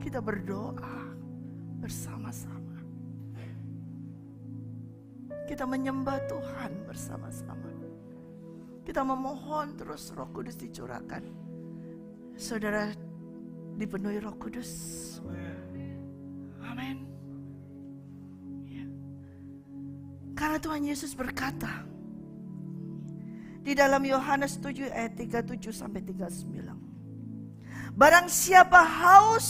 kita berdoa bersama-sama. Kita menyembah Tuhan bersama-sama. Kita memohon terus Roh Kudus dicurahkan. Saudara dipenuhi Roh Kudus. Amin. Ya. Karena Tuhan Yesus berkata di dalam Yohanes 7 ayat 37 sampai 39. Barang siapa haus,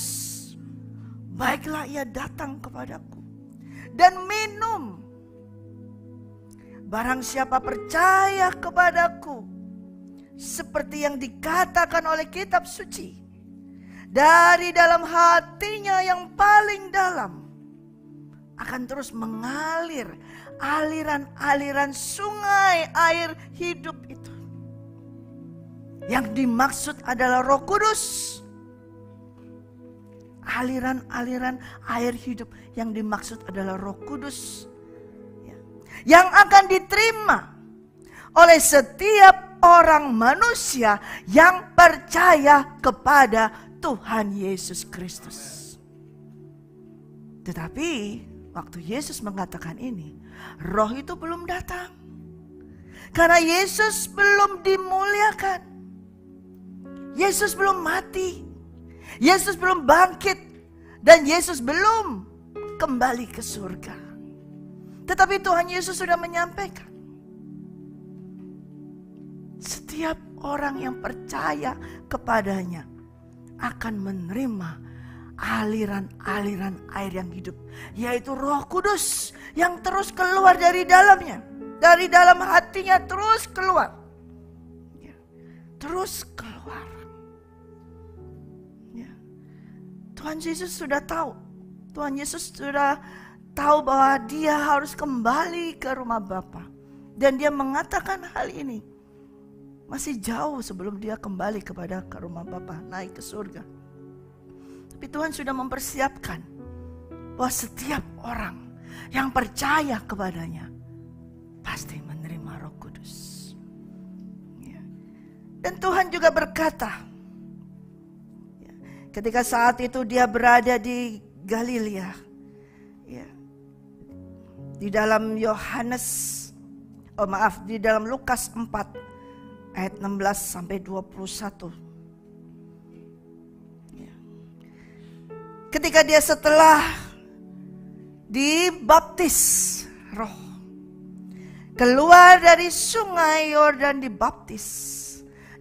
baiklah ia datang kepadaku dan minum. Barang siapa percaya kepadaku, seperti yang dikatakan oleh kitab suci, dari dalam hatinya yang paling dalam akan terus mengalir aliran-aliran sungai air hidup itu. Yang dimaksud adalah Roh Kudus. Aliran-aliran air hidup yang dimaksud adalah Roh Kudus. Yang akan diterima oleh setiap orang manusia yang percaya kepada Tuhan Yesus Kristus. Tetapi waktu Yesus mengatakan ini, Roh itu belum datang. Karena Yesus belum dimuliakan. Yesus belum mati. Yesus belum bangkit. Dan Yesus belum kembali ke surga. Tetapi Tuhan Yesus sudah menyampaikan, setiap orang yang percaya kepadanya akan menerima aliran-aliran air yang hidup, yaitu Roh Kudus yang terus keluar dari dalamnya, dari dalam hatinya terus keluar, terus keluar. Tuhan Yesus sudah tahu, Tuhan Yesus sudah tahu bahwa dia harus kembali ke rumah Bapa. Dan dia mengatakan hal ini masih jauh sebelum dia kembali ke rumah Bapa, naik ke surga. Tapi Tuhan sudah mempersiapkan bahwa setiap orang yang percaya kepadanya pasti menerima Roh Kudus. Dan Tuhan juga berkata, ketika saat itu dia berada di Galilea, di dalam di dalam Lukas 4 ayat 16 sampai 21. Ketika dia setelah dibaptis Roh, keluar dari sungai Yordan dibaptis.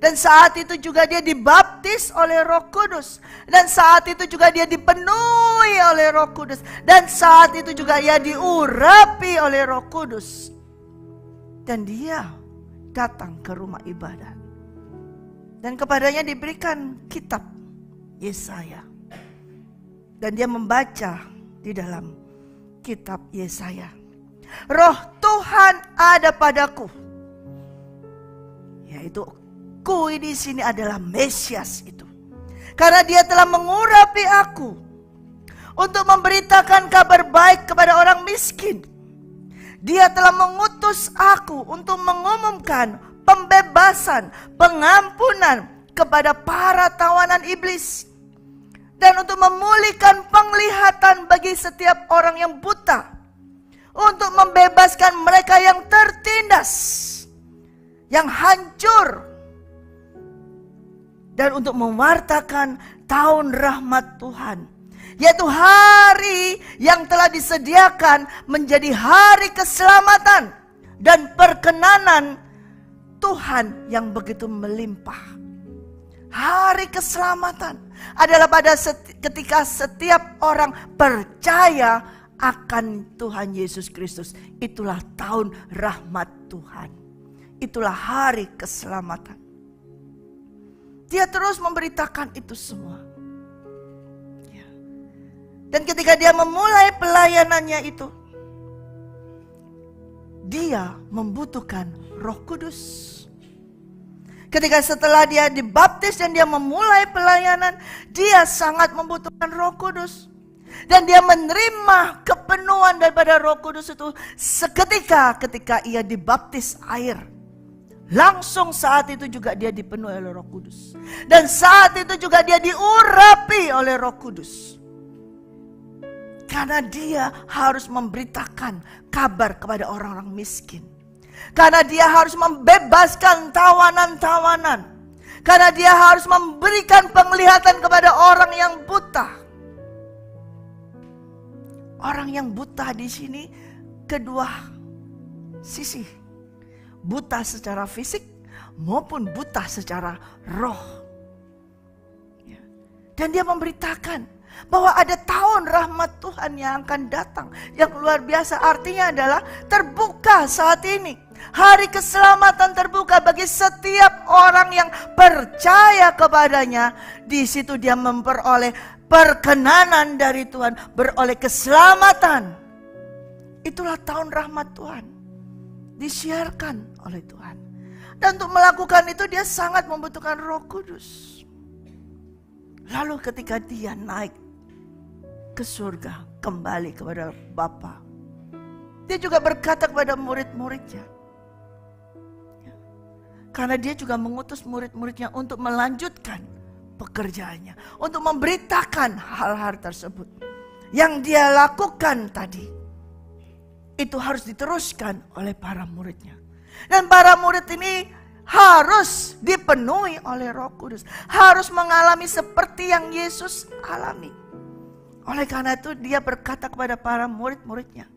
Dan saat itu juga dia dibaptis oleh Roh Kudus. Dan saat itu juga dia dipenuhi oleh Roh Kudus. Dan saat itu juga ia diurapi oleh Roh Kudus. Dan dia datang ke rumah ibadat. Dan kepadanya diberikan kitab Yesaya. Dan dia membaca di dalam kitab Yesaya. Roh Tuhan ada padaku. Yaitu di sini adalah Mesias itu. Karena dia telah mengurapi aku untuk memberitakan kabar baik kepada orang miskin. Dia telah mengutus aku untuk mengumumkan pembebasan, pengampunan kepada para tawanan iblis. Dan untuk memulihkan penglihatan bagi setiap orang yang buta. Untuk membebaskan mereka yang tertindas, yang hancur. Dan untuk mewartakan tahun rahmat Tuhan, yaitu hari yang telah disediakan menjadi hari keselamatan dan perkenanan Tuhan yang begitu melimpah. Hari keselamatan adalah ketika setiap orang percaya akan Tuhan Yesus Kristus. Itulah tahun rahmat Tuhan. Itulah hari keselamatan. Dia terus memberitakan itu semua. Dan ketika dia memulai pelayanannya itu, dia membutuhkan Roh Kudus. Ketika setelah dia dibaptis dan dia memulai pelayanan, dia sangat membutuhkan Roh Kudus. Dan dia menerima kepenuhan daripada Roh Kudus itu seketika ketika ia dibaptis air. Langsung saat itu juga dia dipenuhi oleh Roh Kudus. Dan saat itu juga dia diurapi oleh Roh Kudus. Karena dia harus memberitakan kabar kepada orang-orang miskin. Karena dia harus membebaskan tawanan-tawanan. Karena dia harus memberikan penglihatan kepada orang yang buta. Orang yang buta di sini kedua sisi. Buta secara fisik maupun buta secara roh. Dan dia memberitakan bahwa ada tahun rahmat Tuhan yang akan datang. Yang luar biasa, artinya adalah terbuka saat ini. Hari keselamatan terbuka bagi setiap orang yang percaya kepadanya. Di situ dia memperoleh perkenanan dari Tuhan, beroleh keselamatan. Itulah tahun rahmat Tuhan, disiarkan oleh Tuhan. Dan untuk melakukan itu dia sangat membutuhkan Roh Kudus. Lalu ketika dia naik ke surga, kembali kepada Bapa, dia juga berkata kepada murid-muridnya. Karena dia juga mengutus murid-muridnya untuk melanjutkan pekerjaannya, untuk memberitakan hal-hal tersebut. Yang dia lakukan tadi, itu harus diteruskan oleh para muridnya. Dan para murid ini harus dipenuhi oleh Roh Kudus. Harus mengalami seperti yang Yesus alami. Oleh karena itu dia berkata kepada para murid-muridnya,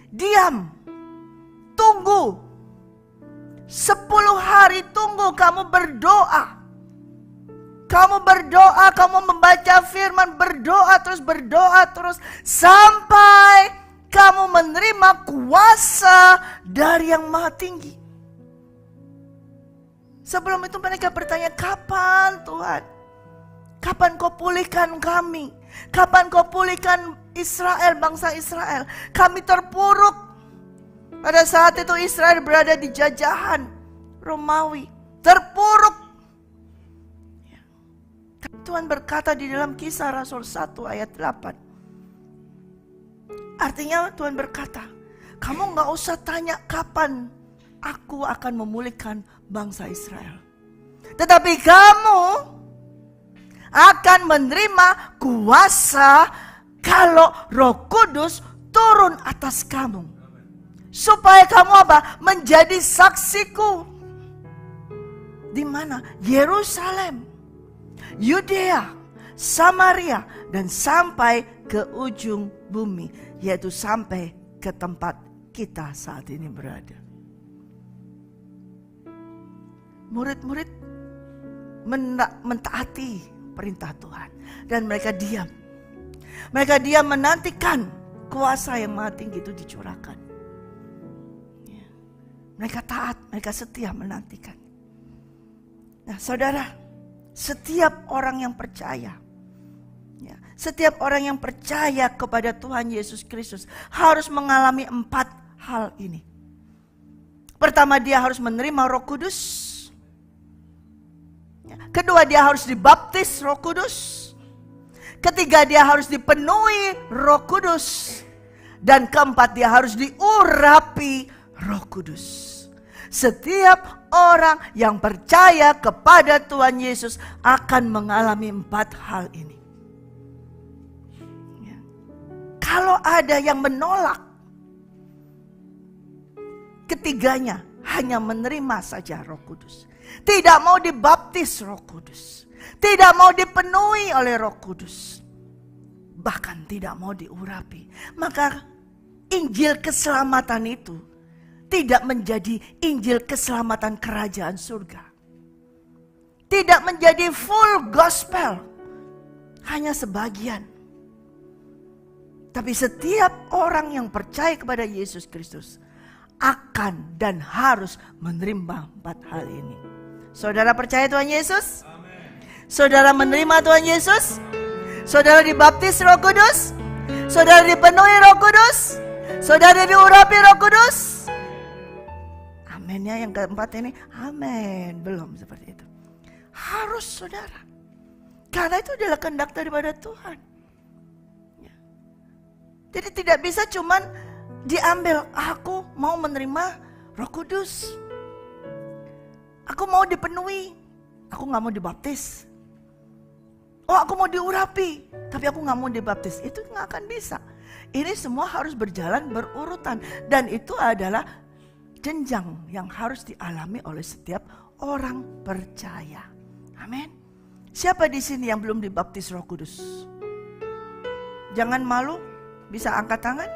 diam, tunggu. 10 hari tunggu, kamu berdoa. Kamu berdoa, kamu membaca firman, berdoa terus sampai kamu menerima kuasa dari yang Maha Tinggi. Sebelum itu mereka bertanya, kapan Tuhan? Kapan kau pulihkan kami? Kapan kau pulihkan Israel, bangsa Israel? Kami terpuruk. Pada saat itu Israel berada di jajahan Romawi, terpuruk. Tuhan berkata di dalam Kisah Rasul 1 ayat 8. Artinya Tuhan berkata, kamu gak usah tanya kapan aku akan memulihkan bangsa Israel. Tetapi kamu akan menerima kuasa kalau Roh Kudus turun atas kamu. Supaya kamu apa? Menjadi saksiku. Di mana? Yerusalem, Yudea, Samaria, dan sampai ke ujung bumi. Yaitu sampai ke tempat kita saat ini berada. Murid-murid mentaati perintah Tuhan. Dan mereka diam. Mereka diam menantikan kuasa yang Maha Tinggi itu dicurahkan. Mereka taat, mereka setia menantikan. Nah saudara, setiap orang yang percaya, setiap orang yang percaya kepada Tuhan Yesus Kristus harus mengalami 4 hal ini. Pertama, dia harus menerima Roh Kudus. Kedua, dia harus dibaptis Roh Kudus. Ketiga, dia harus dipenuhi Roh Kudus. Dan keempat, dia harus diurapi Roh Kudus. Setiap orang yang percaya kepada Tuhan Yesus akan mengalami 4 hal ini. Kalau ada yang menolak ketiganya, hanya menerima saja Roh Kudus, tidak mau dibaptis Roh Kudus, tidak mau dipenuhi oleh Roh Kudus, bahkan tidak mau diurapi, maka Injil keselamatan itu tidak menjadi Injil keselamatan kerajaan surga. Tidak menjadi full gospel. Hanya sebagian. Tapi setiap orang yang percaya kepada Yesus Kristus akan dan harus menerima 4 hal ini. Saudara percaya Tuhan Yesus? Amen. Saudara menerima Tuhan Yesus? Saudara dibaptis Roh Kudus? Saudara dipenuhi Roh Kudus? Saudara diurapi Roh Kudus? Amennya yang keempat ini, amin. Belum seperti itu. Harus saudara. Karena itu adalah kehendak daripada Tuhan. Ya. Jadi tidak bisa cuman diambil, aku mau menerima Roh Kudus. Aku mau dipenuhi, aku gak mau dibaptis. Oh aku mau diurapi, tapi aku gak mau dibaptis. Itu gak akan bisa. Ini semua harus berjalan berurutan. Dan itu adalah jenjang yang harus dialami oleh setiap orang percaya. Amin. Siapa di sini yang belum dibaptis Roh Kudus? Jangan malu, bisa angkat tangan.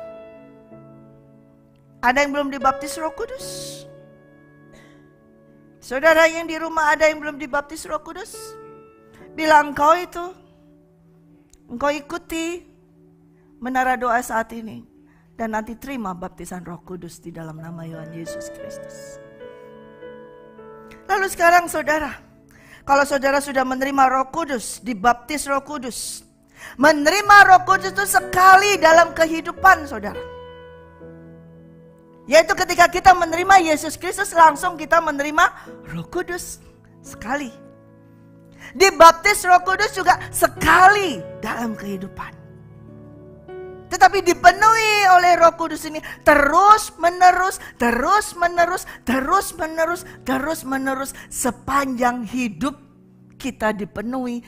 Ada yang belum dibaptis Roh Kudus? Saudara yang di rumah ada yang belum dibaptis Roh Kudus? Bila engkau itu, engkau ikuti menara doa saat ini, dan nanti terima baptisan Roh Kudus di dalam nama Tuhan Yesus Kristus. Lalu sekarang saudara, kalau saudara sudah menerima Roh Kudus, dibaptis Roh Kudus, menerima Roh Kudus itu sekali dalam kehidupan saudara. Yaitu ketika kita menerima Yesus Kristus, langsung kita menerima Roh Kudus sekali. Dibaptis Roh Kudus juga sekali dalam kehidupan. Tetapi dipenuhi oleh Roh Kudus ini terus menerus sepanjang hidup kita dipenuhi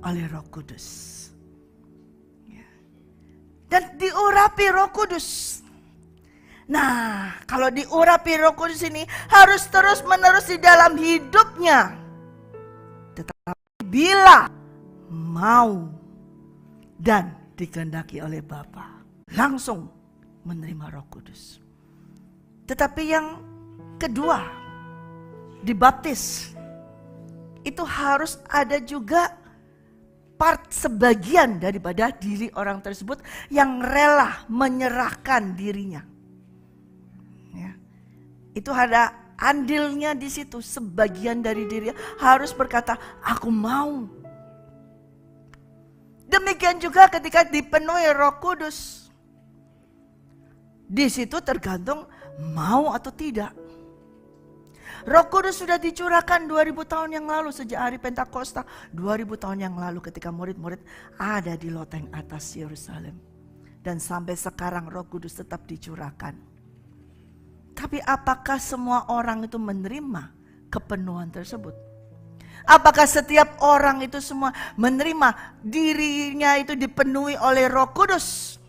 oleh Roh Kudus. Dan diurapi Roh Kudus. Nah, kalau diurapi Roh Kudus ini harus terus menerus di dalam hidupnya. Tetapi bila mau dan dikehendaki oleh Bapa, langsung menerima Roh Kudus. Tetapi yang kedua, dibaptis, itu harus ada juga sebagian daripada diri orang tersebut yang rela menyerahkan dirinya. Ya. Itu ada andilnya di situ, sebagian dari dirinya harus berkata, aku mau. Demikian juga ketika dipenuhi Roh Kudus. Di situ tergantung mau atau tidak. Roh Kudus sudah dicurahkan 2000 tahun yang lalu sejak hari Pentakosta. 2000 tahun yang lalu ketika murid-murid ada di loteng atas Yerusalem. Dan sampai sekarang Roh Kudus tetap dicurahkan. Tapi apakah semua orang itu menerima kepenuhan tersebut? Apakah setiap orang itu semua menerima dirinya itu dipenuhi oleh Roh Kudus?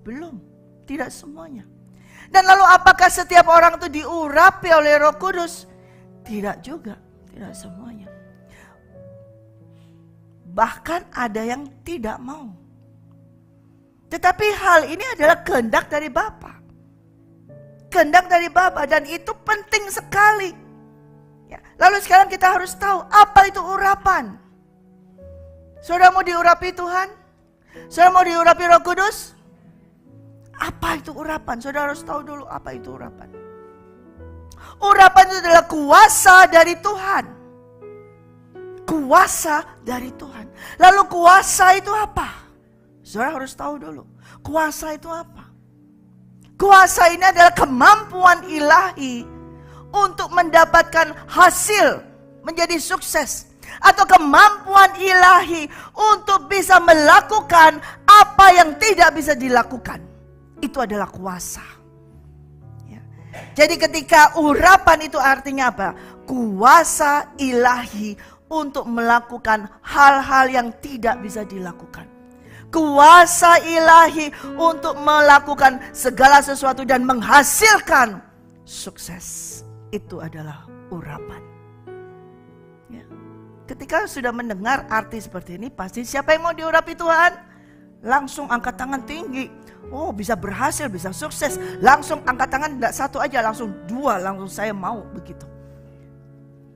Belum, tidak semuanya. Dan lalu apakah setiap orang itu diurapi oleh Roh Kudus? Tidak juga, tidak semuanya. Bahkan ada yang tidak mau. Tetapi hal ini adalah kehendak dari Bapa. Kehendak dari Bapa, dan itu penting sekali. Ya, lalu sekarang kita harus tahu apa itu urapan. Saudara mau diurapi Tuhan? Saudara mau diurapi Roh Kudus? Apa itu urapan? Saudara harus tahu dulu apa itu urapan. Urapan itu adalah kuasa dari Tuhan. Kuasa dari Tuhan. Lalu kuasa itu apa? Saudara harus tahu dulu. Kuasa itu apa? Kuasa ini adalah kemampuan ilahi untuk mendapatkan hasil, menjadi sukses. Atau kemampuan ilahi untuk bisa melakukan apa yang tidak bisa dilakukan. Itu adalah kuasa. Ya. Jadi ketika urapan itu artinya apa? Kuasa ilahi untuk melakukan hal-hal yang tidak bisa dilakukan. Kuasa ilahi untuk melakukan segala sesuatu dan menghasilkan sukses. Itu adalah urapan. Ya. Ketika sudah mendengar arti seperti ini, pasti siapa yang mau diurapi Tuhan? Langsung angkat tangan tinggi. Oh, bisa berhasil, bisa sukses. Langsung angkat tangan, tidak satu aja, langsung dua, langsung saya mau begitu.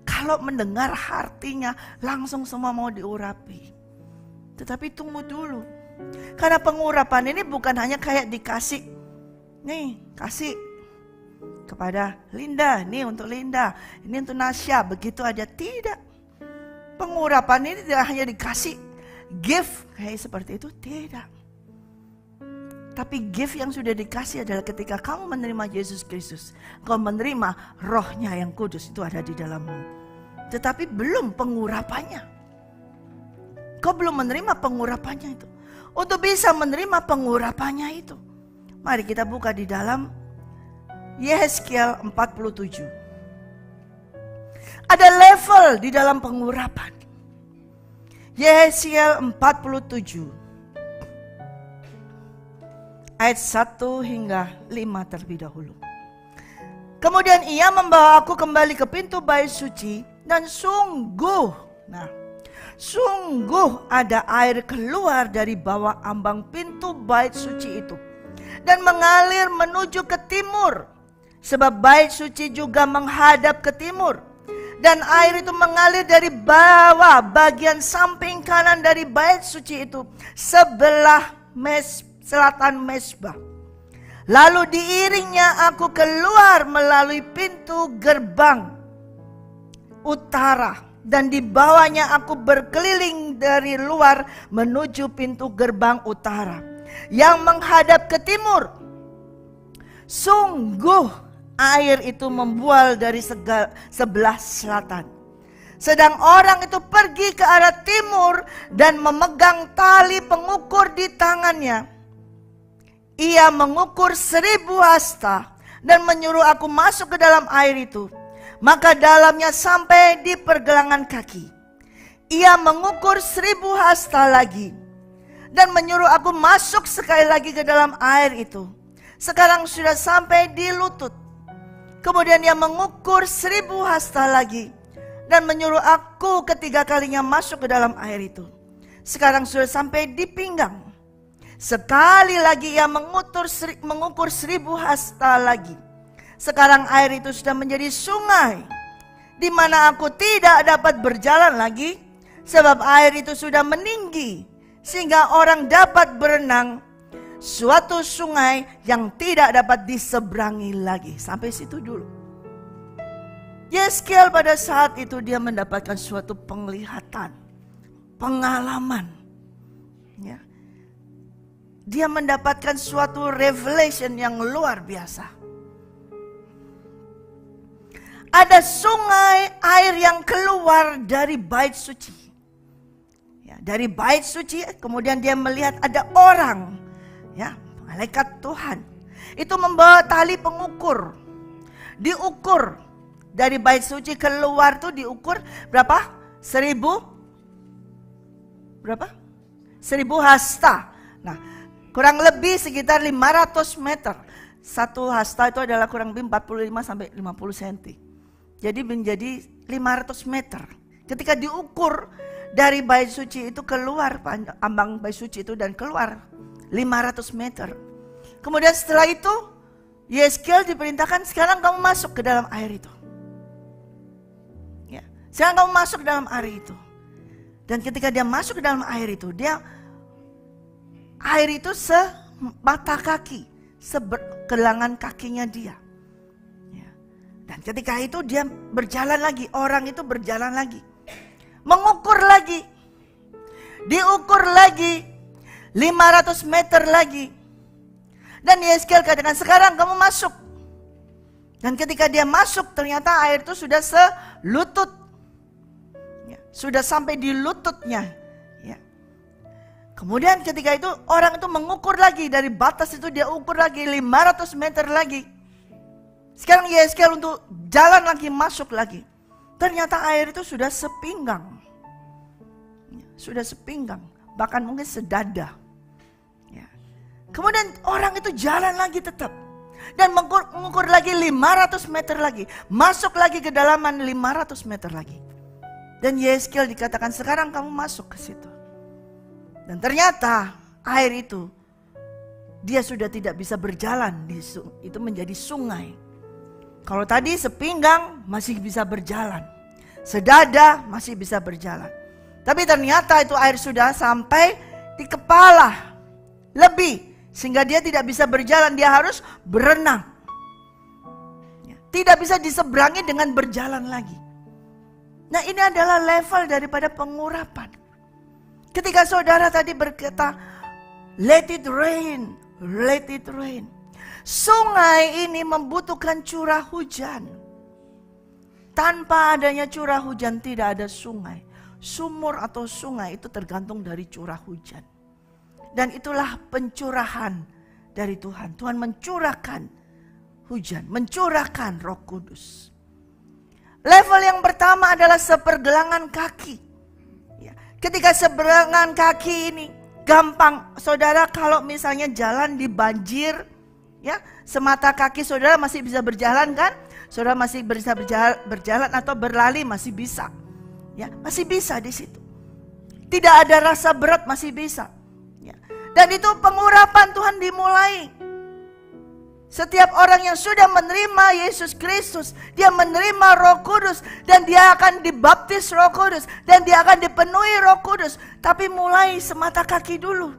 Kalau mendengar artinya, langsung semua mau diurapi. Tetapi tunggu dulu. Karena pengurapan ini bukan hanya kayak dikasih. Nih, kasih kepada Linda, nih untuk Linda, ini untuk Nasya, begitu aja. Tidak. Pengurapan ini tidak hanya dikasih gift kayak seperti itu, tidak. Tapi gift yang sudah dikasih adalah ketika kamu menerima Yesus Kristus, kau menerima Rohnya yang kudus itu ada di dalammu. Tetapi belum pengurapannya. Kau belum menerima pengurapannya itu. Untuk bisa menerima pengurapannya itu, mari kita buka di dalam Yehezkiel 47. Ada level di dalam pengurapan. Yehezkiel 47. ayat 1 hingga 5 terlebih dahulu. Kemudian ia membawa aku kembali ke pintu bait suci, dan sungguh ada air keluar dari bawah ambang pintu bait suci itu dan mengalir menuju ke timur, sebab bait suci juga menghadap ke timur. Dan air itu mengalir dari bawah bagian samping kanan dari bait suci itu sebelah selatan mezbah. Lalu diiringnya aku keluar melalui pintu gerbang utara, dan di bawahnya aku berkeliling dari luar menuju pintu gerbang utara yang menghadap ke timur. Sungguh air itu membual dari sebelah selatan. Sedang orang itu pergi ke arah timur dan memegang tali pengukur di tangannya. Ia mengukur 1000 hasta dan menyuruh aku masuk ke dalam air itu. Maka dalamnya sampai di pergelangan kaki. Ia mengukur 1000 hasta lagi dan menyuruh aku masuk sekali lagi ke dalam air itu. Sekarang sudah sampai di lutut. Kemudian ia mengukur 1000 hasta lagi dan menyuruh aku ketiga kalinya masuk ke dalam air itu. Sekarang sudah sampai di pinggang. Sekali lagi ia mengukur 1000 hasta lagi. Sekarang air itu sudah menjadi sungai, di mana aku tidak dapat berjalan lagi, sebab air itu sudah meninggi, sehingga orang dapat berenang. Suatu sungai yang tidak dapat diseberangi lagi. Sampai situ dulu. Yeskel pada saat itu dia mendapatkan suatu penglihatan, pengalaman. Ya. Dia mendapatkan suatu revelation yang luar biasa. Ada sungai air yang keluar dari bait suci. Ya, dari bait suci kemudian dia melihat ada orang, ya, malaikat Tuhan. Itu membawa tali pengukur. Diukur dari bait suci keluar tuh diukur berapa? 1000 berapa? 1000 hasta. Nah, kurang lebih sekitar 500 meter. Satu hasta itu adalah kurang lebih 45 sampai 50 cm. Jadi menjadi 500 meter. Ketika diukur dari bait suci itu keluar, ambang bait suci itu dan keluar 500 meter. Kemudian setelah itu Yeskel diperintahkan, sekarang kamu masuk ke dalam air itu. Ya, sekarang kamu masuk ke dalam air itu. Dan ketika dia masuk ke dalam air itu, air itu semata kaki, segelangan kakinya dia. Dan ketika itu dia berjalan lagi, orang itu berjalan lagi. Mengukur lagi. Diukur lagi 500 meter lagi. Dan Yeskel katakan, sekarang kamu masuk. Dan ketika dia masuk ternyata air itu sudah selutut. Ya, sudah sampai di lututnya. Ya. Kemudian ketika itu orang itu mengukur lagi, dari batas itu dia ukur lagi 500 meter lagi. Sekarang Yeskel untuk jalan lagi, masuk lagi. Ternyata air itu sudah sepinggang. Sudah sepinggang, bahkan mungkin sedada. Ya. Kemudian orang itu jalan lagi tetap. Dan mengukur lagi 500 meter lagi. Masuk lagi ke dalaman 500 meter lagi. Dan Yeskel dikatakan, sekarang kamu masuk ke situ. Dan ternyata air itu, dia sudah tidak bisa berjalan. Itu menjadi sungai. Kalau tadi sepinggang masih bisa berjalan. Sedada masih bisa berjalan. Tapi ternyata itu air sudah sampai di kepala. Lebih. Sehingga dia tidak bisa berjalan. Dia harus berenang. Tidak bisa diseberangi dengan berjalan lagi. Nah, ini adalah level daripada pengurapan. Ketika saudara tadi berkata, let it rain, let it rain. Sungai ini membutuhkan curah hujan. Tanpa adanya curah hujan tidak ada sungai. Sumur atau sungai itu tergantung dari curah hujan. Dan itulah pencurahan dari Tuhan. Tuhan mencurahkan hujan, mencurahkan Roh Kudus. Level yang pertama adalah sepergelangan kaki. Ketika sepergelangan kaki ini gampang. Saudara kalau misalnya jalan di banjir, ya, semata kaki saudara masih bisa berjalan kan? Saudara masih bisa berjalan atau berlari masih bisa. Ya, masih bisa di situ. Tidak ada rasa berat, masih bisa. Ya. Dan itu pengurapan Tuhan dimulai. Setiap orang yang sudah menerima Yesus Kristus, dia menerima Roh Kudus dan dia akan dibaptis Roh Kudus dan dia akan dipenuhi Roh Kudus. Tapi mulai semata kaki dulu.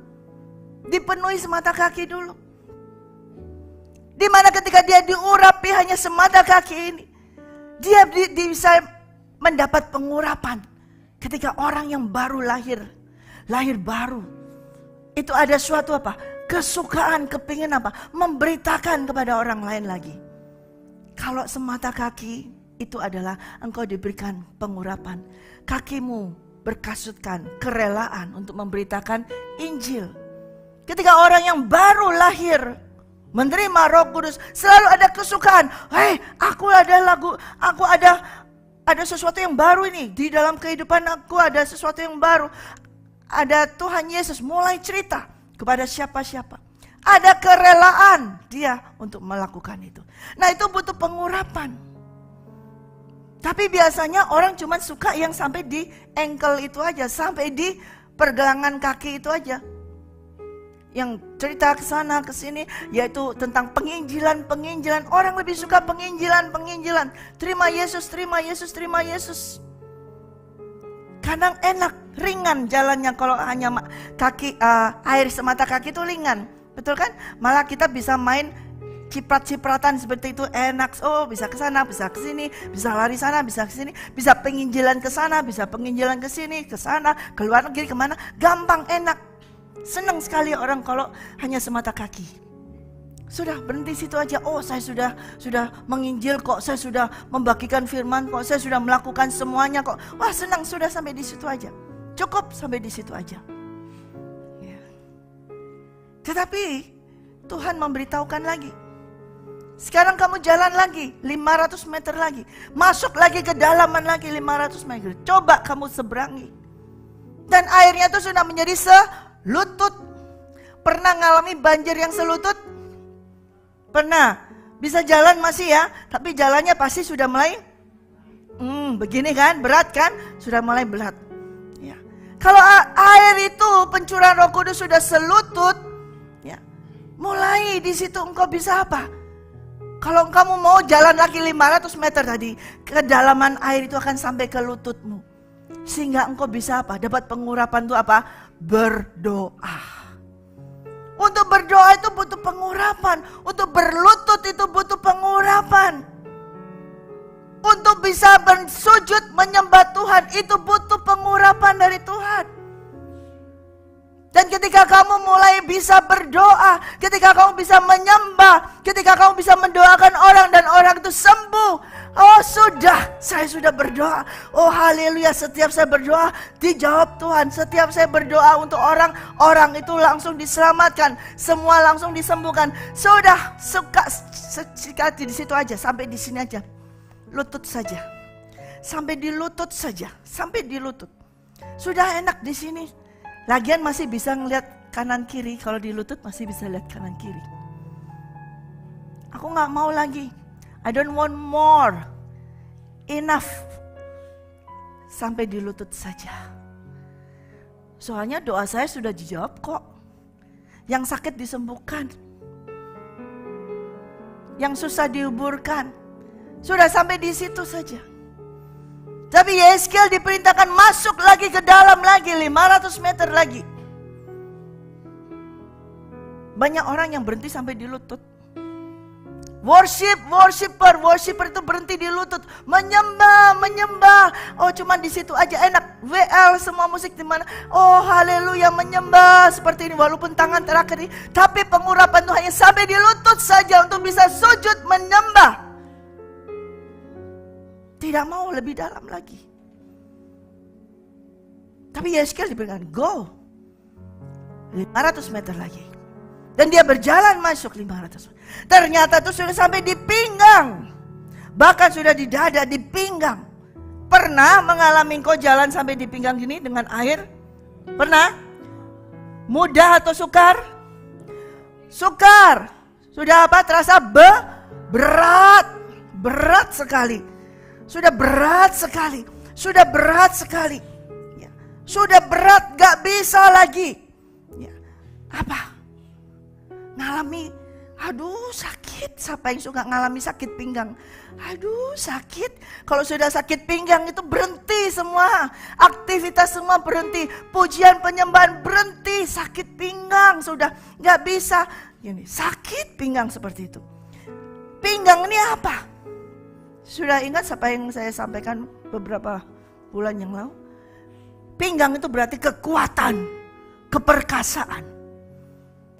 Dipenuhi semata kaki dulu. Dimana ketika dia diurapi hanya semata kaki ini, dia bisa mendapat pengurapan. Ketika orang yang baru lahir baru, itu ada suatu apa? Kesukaan, kepingin apa? Memberitakan kepada orang lain lagi. Kalau semata kaki, itu adalah engkau diberikan pengurapan. Kakimu berkasutkan kerelaan untuk memberitakan Injil. Ketika orang yang baru lahir menerima Roh Kudus, selalu ada kesukaan. Hei, aku ada sesuatu yang baru ini. Di dalam kehidupan aku ada sesuatu yang baru. Ada Tuhan Yesus mulai cerita kepada siapa-siapa. Ada kerelaan dia untuk melakukan itu. Nah, itu butuh pengurapan. Tapi biasanya orang cuma suka yang sampai di ankle itu aja, sampai di pergelangan kaki itu aja. Yang cerita ke sana ke sini yaitu tentang penginjilan. Orang lebih suka penginjilan. Terima Yesus, terima Yesus, terima Yesus. Kadang enak, ringan jalannya kalau hanya kaki air semata kaki itu ringan. Betul kan? Malah kita bisa main ciprat-cipratan seperti itu enak. Oh, bisa ke sana, bisa ke sini, bisa lari sana, bisa ke sini, bisa penginjilan ke sana, bisa penginjilan ke sini, ke sana, ke luar negeri kemana, gampang, enak. Senang sekali orang kalau hanya semata kaki. Sudah berhenti situ aja. Oh, saya sudah menginjil kok, saya sudah membagikan firman kok, saya sudah melakukan semuanya kok. Wah, senang, sudah sampai di situ aja. Cukup sampai di situ aja. Ya. Tetapi Tuhan memberitahukan lagi. Sekarang kamu jalan lagi 500 meter lagi. Masuk lagi ke dalaman lagi 500 meter. Coba kamu seberangi. Dan airnya itu sudah menjadi selutut. Pernah ngalami banjir yang selutut? Pernah. Bisa jalan masih ya, tapi jalannya pasti sudah mulai begini kan, berat kan? Sudah mulai berat. Ya. Kalau air itu pencurahan Roh Kudus sudah selutut, ya, mulai di situ engkau bisa apa? Kalau kamu mau jalan lagi 500 meter tadi, kedalaman air itu akan sampai ke lututmu. Sehingga engkau bisa apa? Dapat pengurapan itu apa? Berdoa. Untuk berdoa itu butuh pengurapan. Untuk berlutut itu butuh pengurapan. Untuk bisa bersujud menyembah Tuhan itu butuh pengurapan dari Tuhan. Dan ketika kamu mulai bisa berdoa, ketika kamu bisa menyembah, ketika kamu bisa mendoakan orang dan orang itu sembuh. Oh sudah, saya sudah berdoa. Oh haleluya, setiap saya berdoa dijawab Tuhan. Setiap saya berdoa untuk orang, orang itu langsung diselamatkan. Semua langsung disembuhkan. Sudah, sekali di situ aja, sampai di sini aja. Lutut saja. Sampai di lutut saja, sampai di lutut. Sudah enak di sini. Lagian masih bisa ngeliat kanan kiri. Kalau di lutut masih bisa lihat kanan kiri. Aku gak mau lagi. I don't want more. Enough. Sampai di lutut saja. Soalnya doa saya sudah dijawab kok. Yang sakit disembuhkan. Yang susah diuburkan. Sudah sampai di situ saja. Tapi Yeskel diperintahkan masuk lagi ke dalam lagi 500 meter lagi. Banyak orang yang berhenti sampai di lutut. Worshiper itu berhenti di lutut. Menyembah. Oh cuma di situ aja enak. WL semua musik di mana. Oh haleluya menyembah seperti ini walaupun tangan terakhir ini. Tapi pengurapan Tuhan hanya sampai di lutut saja untuk bisa sujud menyembah. Tidak mau lebih dalam lagi. Tapi Yeskel diberikan go 500 meter lagi. Dan dia berjalan masuk 500 meter. Ternyata itu sudah sampai di pinggang. Bahkan sudah di dada, di pinggang. Pernah mengalami kau jalan sampai di pinggang gini dengan air? Pernah? Mudah atau sukar? Sukar. Sudah apa? Terasa berat. Berat sekali. Sudah berat sekali. Sudah berat sekali. Ya. Sudah berat, gak bisa lagi. Ya. Apa? Ngalami, aduh sakit. Siapa yang suka ngalami sakit pinggang? Aduh sakit. Kalau sudah sakit pinggang itu berhenti semua. Aktivitas semua berhenti. Pujian penyembahan berhenti. Sakit pinggang sudah gak bisa. Ini sakit pinggang seperti itu. Pinggang ini apa? Sudah ingat apa yang saya sampaikan beberapa bulan yang lalu? Pinggang itu berarti kekuatan, keperkasaan.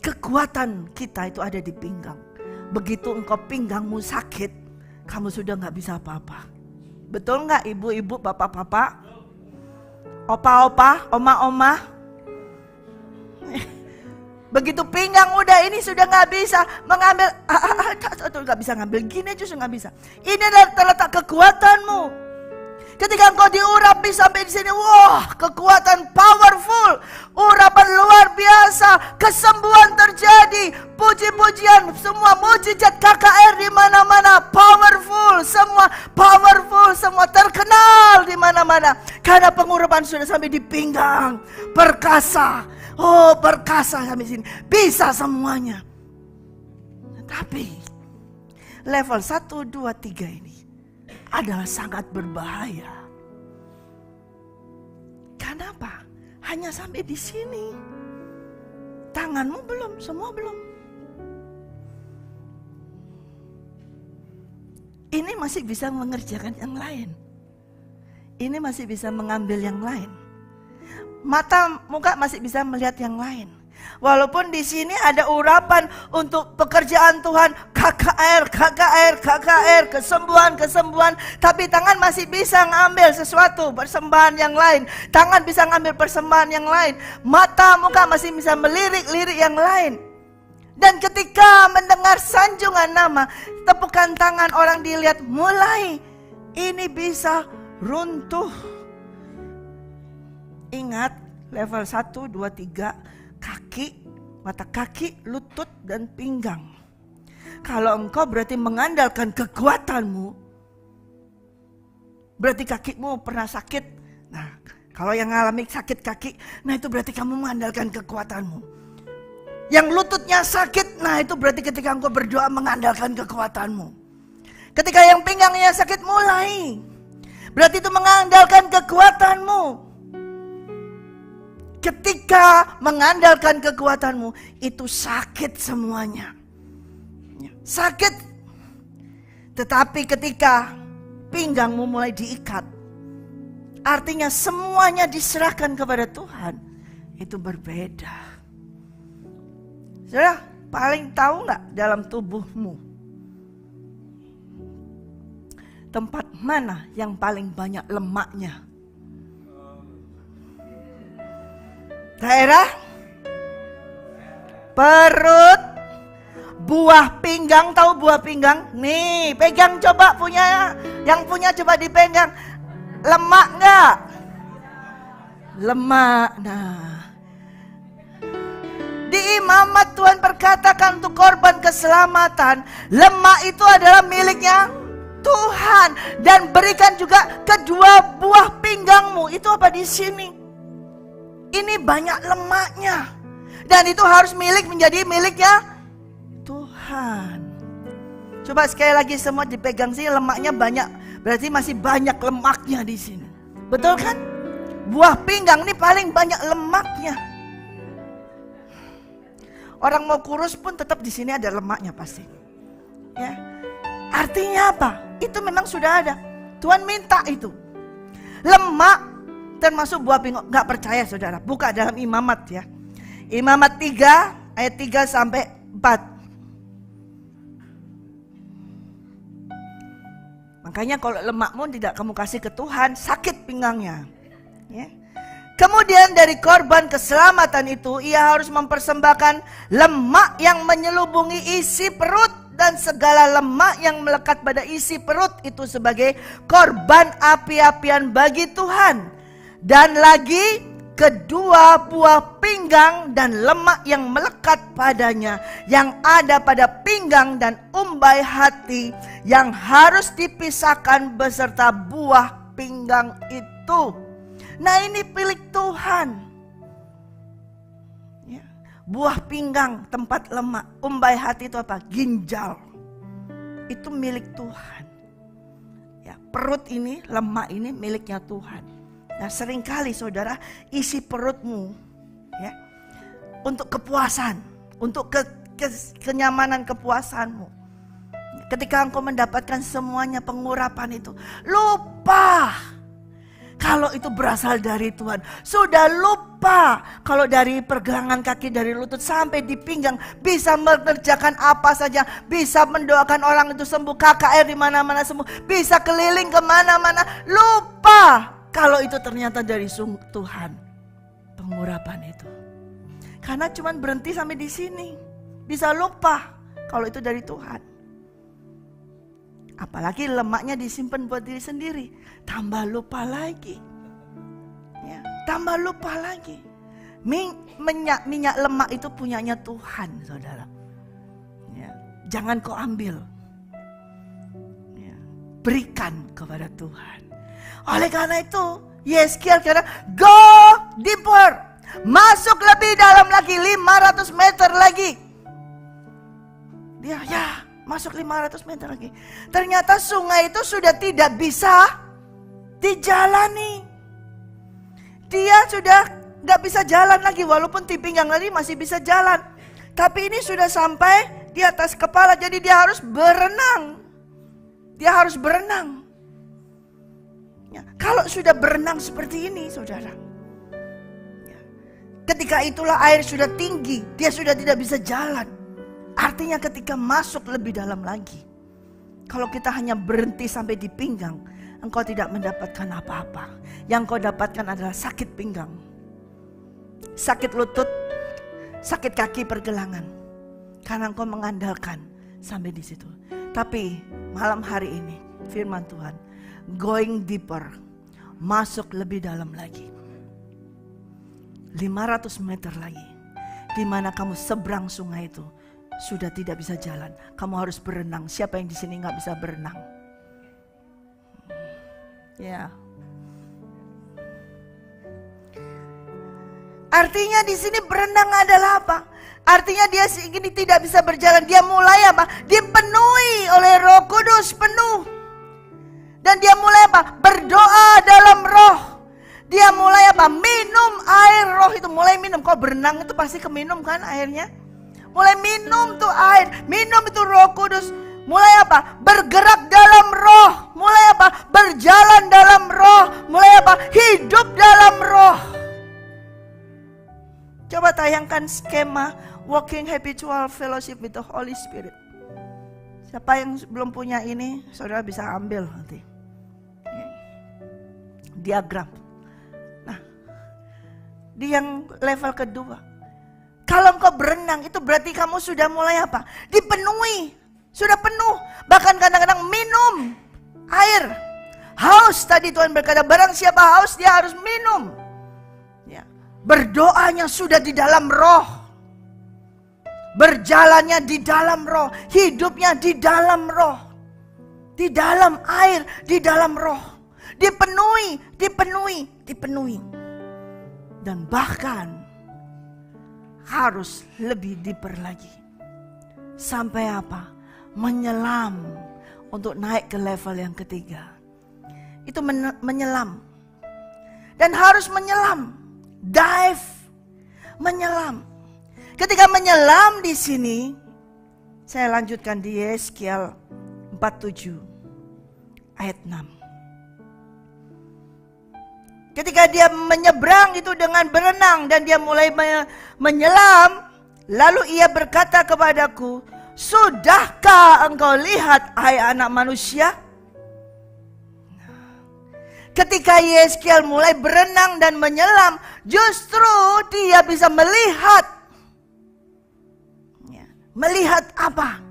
Kekuatan kita itu ada di pinggang. Begitu engkau pinggangmu sakit, kamu sudah gak bisa apa-apa. Betul gak ibu-ibu, bapak-bapak? Opa-opa, oma-oma? Begitu pinggang udah ini sudah gak bisa mengambil, gak bisa ngambil gini justru gak bisa. Ini adalah terletak kekuatanmu. Ketika engkau diurapi sampai di sini, wah, kekuatan powerful, urapan luar biasa, kesembuhan terjadi, puji-pujian, semua mujizat KKR di mana-mana, powerful, semua terkenal di mana-mana. Karena pengurapan sudah sampai di pinggang, perkasa, oh perkasa sampai sini, bisa semuanya. Tapi level 1, 2, 3 ini adalah sangat berbahaya. Kenapa? Hanya sampai di sini. Tanganmu belum, semua belum. Ini masih bisa mengerjakan yang lain. Ini masih bisa mengambil yang lain. Mata, muka masih bisa melihat yang lain. Walaupun di sini ada urapan untuk pekerjaan Tuhan, KKR, kesembuhan, tapi tangan masih bisa ngambil sesuatu, persembahan yang lain. Tangan bisa ngambil persembahan yang lain. Mata, muka masih bisa melirik-lirik yang lain. Dan ketika mendengar sanjungan nama, tepukan tangan orang dilihat mulai ini bisa runtuh. Ingat level 1, 2, 3. Kaki, mata kaki, lutut, dan pinggang. Kalau engkau berarti mengandalkan kekuatanmu, berarti kakimu pernah sakit. Nah, kalau yang ngalami sakit kaki, nah itu berarti kamu mengandalkan kekuatanmu. Yang lututnya sakit, nah itu berarti ketika engkau berdoa mengandalkan kekuatanmu. Ketika yang pinggangnya sakit mulai, berarti itu mengandalkan kekuatanmu. Ketika mengandalkan kekuatanmu, itu sakit semuanya. Sakit. Tetapi ketika pinggangmu mulai diikat, artinya semuanya diserahkan kepada Tuhan, itu berbeda. Saudara, paling tahu gak dalam tubuhmu, tempat mana yang paling banyak lemaknya? Daerah perut, buah pinggang, tahu buah pinggang? Nih, pegang coba punya, yang punya coba dipegang. Lemak enggak? Lemak. Nah, di imamat Tuhan perkatakan untuk korban keselamatan, lemak itu adalah miliknya Tuhan, dan berikan juga kedua buah pinggangmu. Itu apa di sini? Ini banyak lemaknya. Dan itu harus menjadi miliknya Tuhan. Coba sekali lagi semua dipegang sih, lemaknya banyak. Berarti masih banyak lemaknya di sini. Betul kan? Buah pinggang ini paling banyak lemaknya. Orang mau kurus pun tetap di sini ada lemaknya pasti. Ya. Artinya apa? Itu memang sudah ada. Tuhan minta itu. Lemak termasuk buah pinggang. Gak percaya saudara, buka dalam Imamat ya. Imamat 3 ayat 3 sampai 4. Makanya kalau lemakmu tidak kamu kasih ke Tuhan, sakit pinggangnya ya. Kemudian dari korban keselamatan itu, ia harus mempersembahkan lemak yang menyelubungi isi perut dan segala lemak yang melekat pada isi perut itu sebagai korban api-apian bagi Tuhan. Dan lagi kedua buah pinggang dan lemak yang melekat padanya, yang ada pada pinggang dan umbai hati, yang harus dipisahkan beserta buah pinggang itu. Nah, ini milik Tuhan. Ya. Buah pinggang, tempat lemak, umbai hati itu apa? Ginjal. Itu milik Tuhan. Ya, perut ini, lemak ini miliknya Tuhan. Nah, seringkali saudara isi perutmu ya untuk kepuasan, untuk kenyamanan kepuasanmu. Ketika engkau mendapatkan semuanya pengurapan itu, lupa kalau itu berasal dari Tuhan. Sudah lupa kalau dari pergelangan kaki, dari lutut sampai di pinggang bisa mengerjakan apa saja, bisa mendoakan orang itu sembuh, KKR di mana-mana sembuh, bisa keliling kemana-mana. Lupa kalau itu ternyata dari Tuhan, pengurapan itu. Karena cuma berhenti sampai di sini, bisa lupa kalau itu dari Tuhan. Apalagi lemaknya disimpan buat diri sendiri, tambah lupa lagi. Ya, tambah lupa lagi. Minyak lemak itu punyanya Tuhan, saudara. Ya, jangan kau ambil. Ya, berikan kepada Tuhan. Oleh karena itu, Yeskiel kata, go deeper. Masuk lebih dalam lagi, 500 meter lagi. Dia masuk 500 meter lagi. Ternyata sungai itu sudah tidak bisa dijalani. Dia sudah tidak bisa jalan lagi, walaupun di pinggang tadi masih bisa jalan. Tapi ini sudah sampai di atas kepala, jadi dia harus berenang. Dia harus berenang. Ya, kalau sudah berenang seperti ini, saudara, ya, ketika itulah air sudah tinggi, dia sudah tidak bisa jalan. Artinya ketika masuk lebih dalam lagi, kalau kita hanya berhenti sampai di pinggang, engkau tidak mendapatkan apa-apa. Yang kau dapatkan adalah sakit pinggang, sakit lutut, sakit kaki pergelangan, karena engkau mengandalkan sampai di situ. Tapi malam hari ini firman Tuhan, going deeper, masuk lebih dalam lagi, 500 meter lagi, di mana kamu seberang sungai itu sudah tidak bisa jalan, kamu harus berenang. Siapa yang di sini nggak bisa berenang? Ya. Artinya di sini berenang adalah apa? Artinya dia ini tidak bisa berjalan. Dia mulai apa? Dipenuhi oleh Roh Kudus, penuh. Dan dia mulai apa? Berdoa dalam roh. Dia mulai apa? Minum air roh itu. Mulai minum. Kau berenang itu pasti keminum kan airnya? Mulai minum tuh air. Minum itu Roh Kudus. Mulai apa? Bergerak dalam roh. Mulai apa? Berjalan dalam roh. Mulai apa? Hidup dalam roh. Coba tayangkan skema Walking Habitual Fellowship with the Holy Spirit. Siapa yang belum punya ini, saudara bisa ambil nanti. Diagram. Nah, di yang level kedua, kalau engkau berenang itu berarti kamu sudah mulai apa? Dipenuhi, sudah penuh. Bahkan kadang-kadang minum air. Haus, tadi Tuhan berkata, barang siapa haus dia harus minum. Ya. Berdoanya sudah di dalam roh. Berjalannya di dalam roh, hidupnya di dalam roh, di dalam air, di dalam roh, dipenuhi, dan bahkan harus lebih deeper lagi, sampai apa? Menyelam untuk naik ke level yang ketiga. Itu menyelam, dan harus menyelam, dive, menyelam. Ketika menyelam di sini, saya lanjutkan di Yeskiel 47 ayat 6. Ketika dia menyeberang itu dengan berenang dan dia mulai menyelam, lalu ia berkata kepadaku, sudahkah engkau lihat, hai anak manusia? Ketika Yeskiel mulai berenang dan menyelam, justru dia bisa melihat. Melihat apa?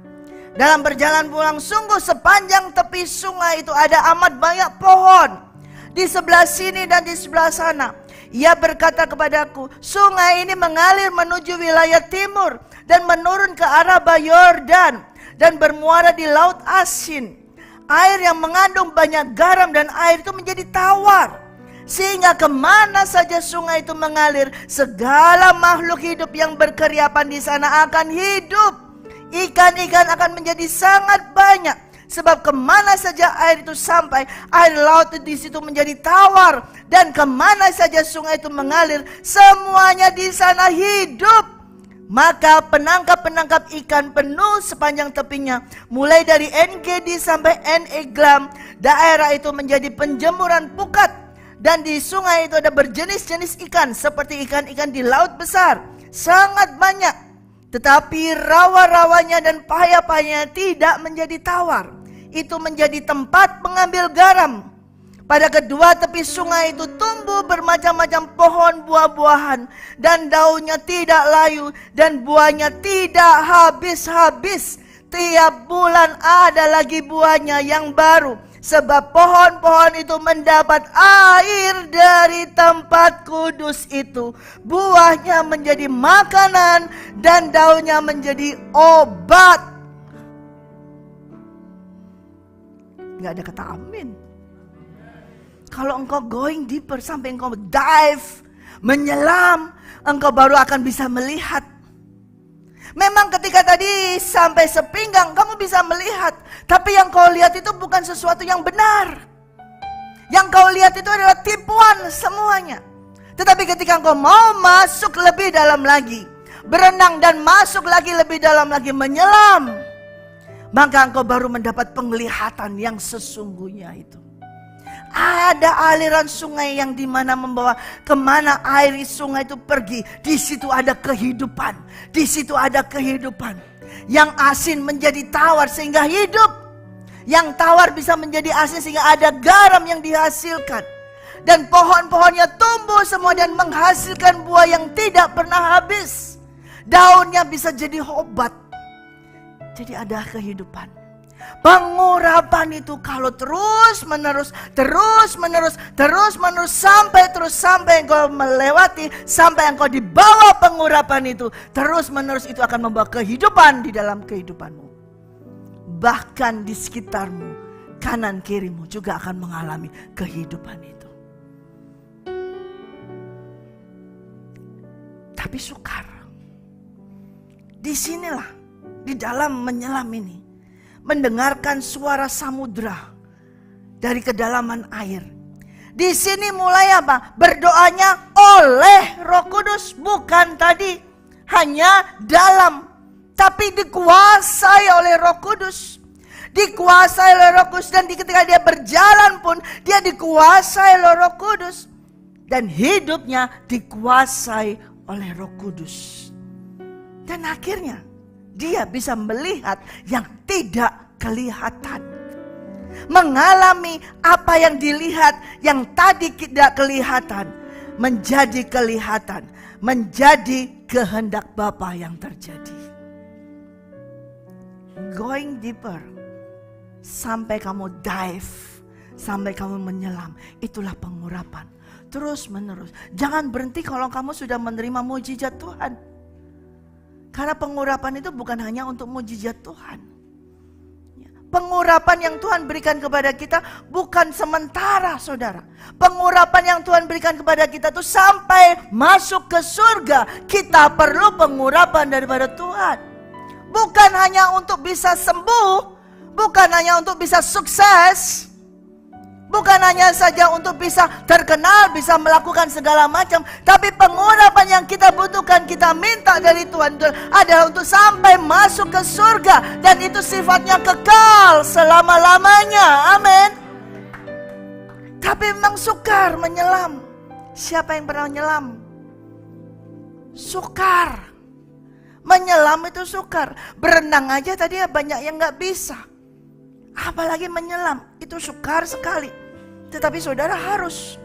Dalam perjalanan pulang, sungguh sepanjang tepi sungai itu ada amat banyak pohon. Di sebelah sini dan di sebelah sana. Ia berkata kepadaku, sungai ini mengalir menuju wilayah timur dan menurun ke arah Yordan dan bermuara di Laut Asin. Air yang mengandung banyak garam dan air itu menjadi tawar. Sehingga kemana saja sungai itu mengalir, segala makhluk hidup yang berkeriapan di sana akan hidup. Ikan-ikan akan menjadi sangat banyak. Sebab kemana saja air itu sampai, air laut di situ menjadi tawar. Dan kemana saja sungai itu mengalir, semuanya di sana hidup. Maka penangkap-penangkap ikan penuh sepanjang tepinya, mulai dari En-Gedi sampai En-Eglam. Daerah itu menjadi penjemuran pukat. Dan di sungai itu ada berjenis-jenis ikan, seperti ikan-ikan di laut besar, sangat banyak. Tetapi rawa-rawanya dan payah-payahnya tidak menjadi tawar. Itu menjadi tempat mengambil garam. Pada kedua tepi sungai itu tumbuh bermacam-macam pohon buah-buahan, dan daunnya tidak layu, dan buahnya tidak habis-habis. Tiap bulan ada lagi buahnya yang baru. Sebab pohon-pohon itu mendapat air dari tempat kudus itu. Buahnya menjadi makanan dan daunnya menjadi obat. Gak ada kata amin. Kalau engkau going deeper, sampai engkau dive, menyelam, engkau baru akan bisa melihat. Memang ketika tadi sampai sepinggang kamu bisa melihat, tapi yang kau lihat itu bukan sesuatu yang benar. Yang kau lihat itu adalah tipuan semuanya. Tetapi ketika engkau mau masuk lebih dalam lagi, berenang dan masuk lagi lebih dalam lagi, menyelam, maka engkau baru mendapat penglihatan yang sesungguhnya itu. Ada aliran sungai yang dimana membawa kemana air sungai itu pergi. Di situ ada kehidupan. Di situ ada kehidupan. Yang asin menjadi tawar sehingga hidup. Yang tawar bisa menjadi asin sehingga ada garam yang dihasilkan. Dan pohon-pohonnya tumbuh semua dan menghasilkan buah yang tidak pernah habis. Daunnya bisa jadi obat. Jadi ada kehidupan. Pengurapan itu kalau terus menerus sampai engkau melewati, sampai engkau di bawah pengurapan itu, terus menerus itu akan membawa kehidupan di dalam kehidupanmu. Bahkan di sekitarmu, kanan kirimu juga akan mengalami kehidupan itu. Tapi sukar. Disinilah, di dalam menyelam ini, mendengarkan suara samudra dari kedalaman air. Di sini mulai apa? Berdoanya oleh Roh Kudus, bukan tadi hanya dalam, tapi dikuasai oleh Roh Kudus. Dikuasai oleh Roh Kudus, dan ketika dia berjalan pun dia dikuasai oleh Roh Kudus, dan hidupnya dikuasai oleh Roh Kudus. Dan akhirnya dia bisa melihat yang tidak kelihatan. Mengalami apa yang dilihat yang tadi tidak kelihatan menjadi kelihatan, menjadi kehendak Bapa yang terjadi. Going deeper, sampai kamu dive, sampai kamu menyelam, itulah pengurapan. Terus menerus. Jangan berhenti kalau kamu sudah menerima mujizat Tuhan. Karena pengurapan itu bukan hanya untuk mujizat Tuhan. Pengurapan yang Tuhan berikan kepada kita bukan sementara, saudara. Pengurapan yang Tuhan berikan kepada kita itu sampai masuk ke surga. Kita perlu pengurapan daripada Tuhan. Bukan hanya untuk bisa sembuh, bukan hanya untuk bisa sukses, bukan hanya saja untuk bisa terkenal, bisa melakukan segala macam. Tapi pengurapan yang kita butuhkan, kita minta dari Tuhan adalah untuk sampai masuk ke surga. Dan itu sifatnya kekal selama-lamanya. Amin. Tapi memang sukar menyelam. Siapa yang pernah menyelam? Sukar. Menyelam itu sukar. Berenang aja tadi banyak yang gak bisa. Apalagi menyelam, itu sukar sekali. Tetapi saudara harus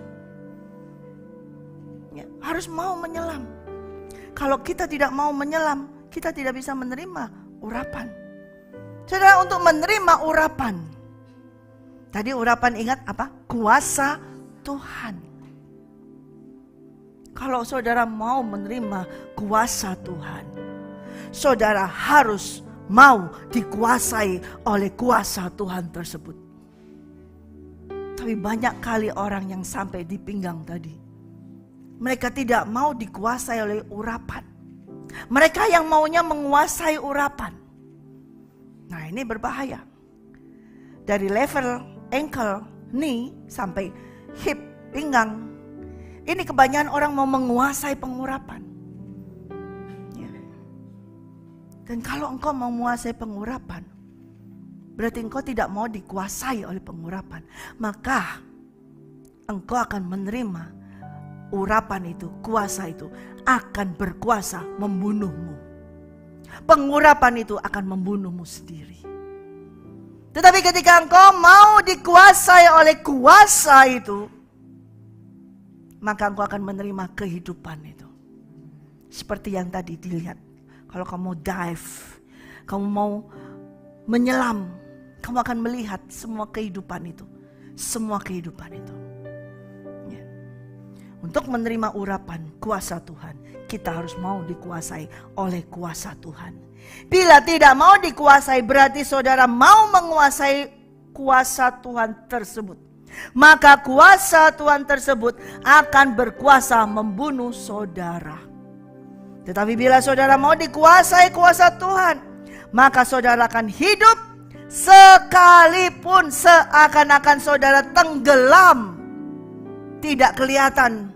mau menyelam. Kalau kita tidak mau menyelam, kita tidak bisa menerima urapan. Saudara, untuk menerima urapan, tadi urapan ingat apa? Kuasa Tuhan. Kalau saudara mau menerima kuasa Tuhan, saudara harus mau dikuasai oleh kuasa Tuhan tersebut. Tapi banyak kali orang yang sampai di pinggang tadi, mereka tidak mau dikuasai oleh urapan. Mereka yang maunya menguasai urapan. Nah, ini berbahaya. Dari level ankle, knee, sampai hip, pinggang. Ini kebanyakan orang mau menguasai pengurapan. Ya. Dan kalau engkau mau menguasai pengurapan, berarti engkau tidak mau dikuasai oleh pengurapan. Maka engkau akan menerima urapan itu, kuasa itu akan berkuasa membunuhmu. Pengurapan itu akan membunuhmu sendiri. Tetapi ketika engkau mau dikuasai oleh kuasa itu, maka engkau akan menerima kehidupan itu. Seperti yang tadi dilihat. Kalau kamu dive, kamu mau menyelam, kamu akan melihat semua kehidupan itu. Semua kehidupan itu. Ya. Untuk menerima urapan kuasa Tuhan, kita harus mau dikuasai oleh kuasa Tuhan. Bila tidak mau dikuasai, berarti saudara mau menguasai kuasa Tuhan tersebut. Maka kuasa Tuhan tersebut akan berkuasa membunuh saudara. Tetapi bila saudara mau dikuasai kuasa Tuhan, maka saudara akan hidup sekalipun seakan-akan saudara tenggelam, tidak kelihatan.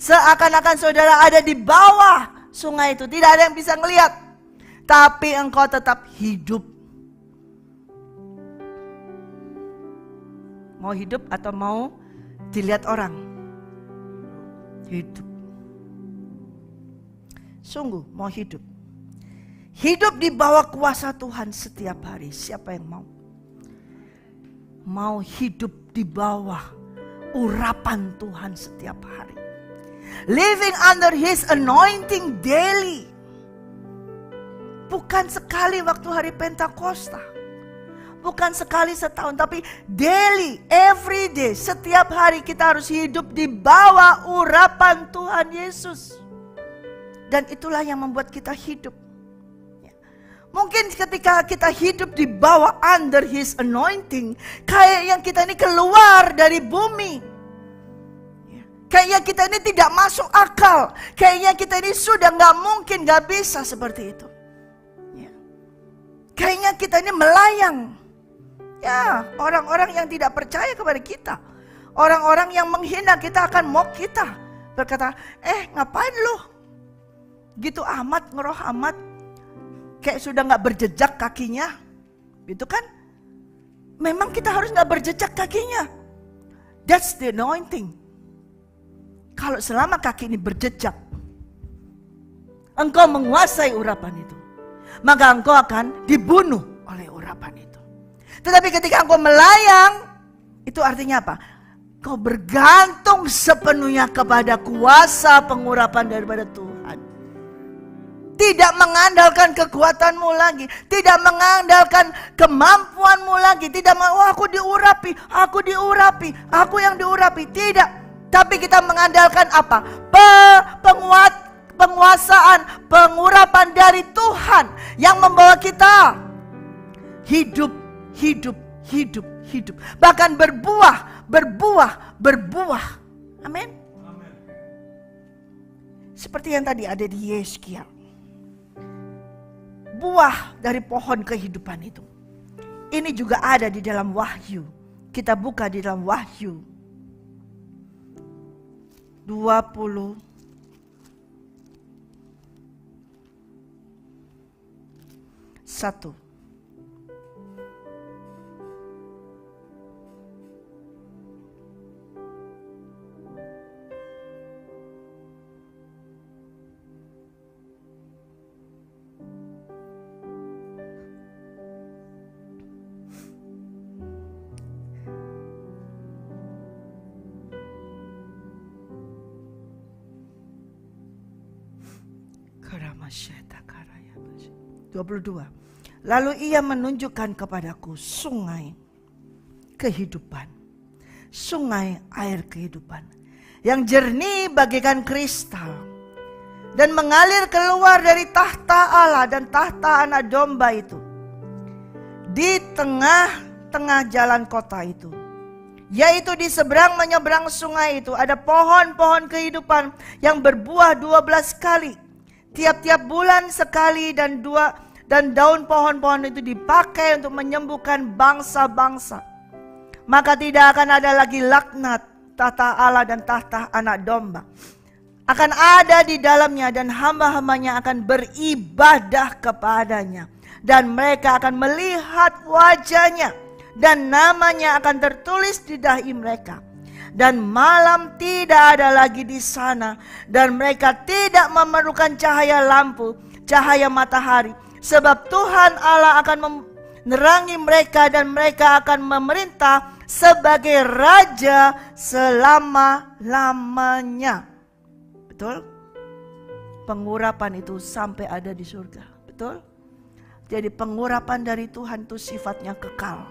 Seakan-akan saudara ada di bawah sungai itu, tidak ada yang bisa ngelihat. Tapi engkau tetap hidup. Mau hidup atau mau dilihat orang? Hidup. Sungguh mau hidup. Hidup di bawah kuasa Tuhan setiap hari. Siapa yang mau? Mau hidup di bawah urapan Tuhan setiap hari. Living under His anointing daily. Bukan sekali waktu hari Pentakosta. Bukan sekali setahun, tapi daily, every day, setiap hari kita harus hidup di bawah urapan Tuhan Yesus. Dan itulah yang membuat kita hidup. Mungkin ketika kita hidup di bawah under His anointing, kayak yang kita ini keluar dari bumi. Kayaknya kita ini tidak masuk akal. Kayaknya kita ini sudah gak mungkin, gak bisa seperti itu. Kayaknya kita ini melayang. Ya, orang-orang yang tidak percaya kepada kita, orang-orang yang menghina kita akan mock kita, berkata, ngapain lu? Gitu amat, ngeroh amat, kayak sudah gak berjejak kakinya, gitu kan? Memang kita harus gak berjejak kakinya. That's the anointing. Kalau selama kaki ini berjejak, engkau menguasai urapan itu, maka engkau akan dibunuh oleh urapan itu. Tetapi ketika engkau melayang, itu artinya apa? Kau bergantung sepenuhnya kepada kuasa pengurapan daripada Tuhan. Tidak mengandalkan kekuatanmu lagi, tidak mengandalkan kemampuanmu lagi, tidak aku diurapi, aku yang diurapi, tidak. Tapi kita mengandalkan apa? Penguasaan, pengurapan dari Tuhan yang membawa kita hidup. Bahkan berbuah. Amin. Seperti yang tadi ada di Yeskiel. Buah dari pohon kehidupan itu. Ini juga ada di dalam Wahyu. Kita buka di dalam Wahyu 21. Karamaseta karaya 22. Lalu ia menunjukkan kepadaku sungai kehidupan, sungai air kehidupan yang jernih bagaikan kristal dan mengalir keluar dari tahta Allah dan tahta Anak Domba itu. Di tengah-tengah jalan kota itu, yaitu di seberang menyeberang sungai itu, ada pohon-pohon kehidupan yang berbuah 12 kali. Tiap-tiap bulan sekali, dan daun pohon-pohon itu dipakai untuk menyembuhkan bangsa-bangsa. Maka tidak akan ada lagi laknat. Tahta Allah dan tahta Anak Domba akan ada di dalamnya, dan hamba-hambanya akan beribadah kepadanya. Dan mereka akan melihat wajahnya, dan namanya akan tertulis di dahi mereka. Dan malam tidak ada lagi di sana, dan mereka tidak memerlukan cahaya lampu, cahaya matahari. Sebab Tuhan Allah akan menerangi mereka, dan mereka akan memerintah sebagai raja selama-lamanya. Betul? Pengurapan itu sampai ada di surga. Betul? Jadi pengurapan dari Tuhan itu sifatnya kekal.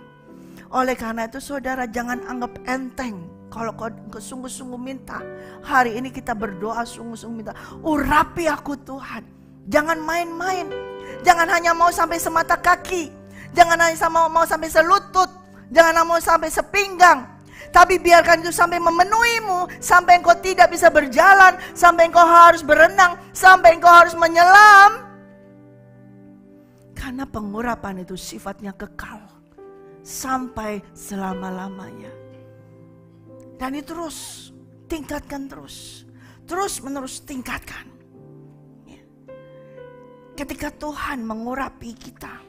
Oleh karena itu saudara, jangan anggap enteng. Kalau kau sungguh-sungguh minta, hari ini kita berdoa sungguh-sungguh minta, urapi aku Tuhan. Jangan main-main. Jangan hanya mau sampai semata kaki. Jangan hanya mau sampai selutut. Jangan mau sampai sepinggang. Tapi biarkan itu sampai memenuhimu. Sampai engkau tidak bisa berjalan. Sampai engkau harus berenang. Sampai engkau harus menyelam. Karena pengurapan itu sifatnya kekal. Sampai selama-lamanya. Dan itu terus. Tingkatkan terus. Terus menerus tingkatkan. Ketika Tuhan mengurapi kita,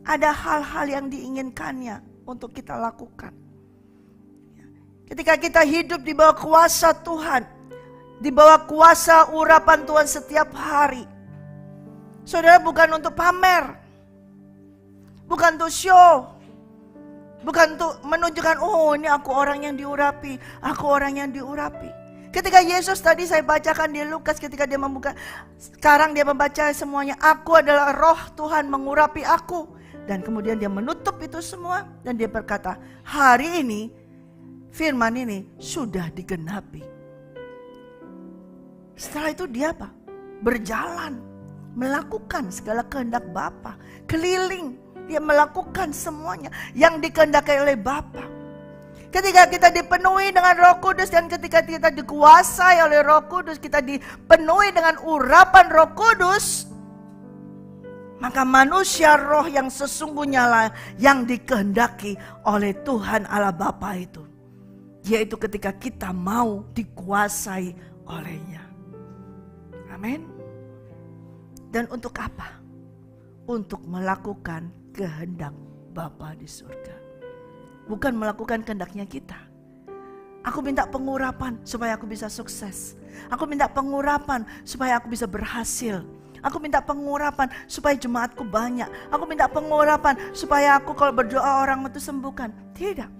ada hal-hal yang diinginkannya untuk kita lakukan. Ketika kita hidup di bawah kuasa Tuhan, di bawah kuasa urapan Tuhan setiap hari, saudara, bukan untuk pamer, bukan untuk show, bukan untuk menunjukkan, oh ini aku orang yang diurapi, aku orang yang diurapi. Ketika Yesus tadi saya bacakan di Lukas, ketika dia membuka, sekarang dia membaca semuanya, aku adalah roh Tuhan mengurapi aku. Dan kemudian dia menutup itu semua dan dia berkata, hari ini firman ini sudah digenapi. Setelah itu dia apa? Berjalan, melakukan segala kehendak Bapa, keliling, dia melakukan semuanya yang dikehendaki oleh Bapa. Ketika kita dipenuhi dengan Roh Kudus dan ketika kita dikuasai oleh Roh Kudus, kita dipenuhi dengan urapan Roh Kudus, maka manusia roh yang sesungguhnya lah yang dikehendaki oleh Tuhan Allah Bapa itu. Yaitu ketika kita mau dikuasai olehnya. Amin. Dan untuk apa? Untuk melakukan kehendak Bapa di surga. Bukan melakukan kehendaknya kita. Aku minta pengurapan supaya aku bisa sukses. Aku minta pengurapan supaya aku bisa berhasil. Aku minta pengurapan supaya jemaatku banyak. Aku minta pengurapan supaya aku kalau berdoa orang itu sembuhkan. Tidak.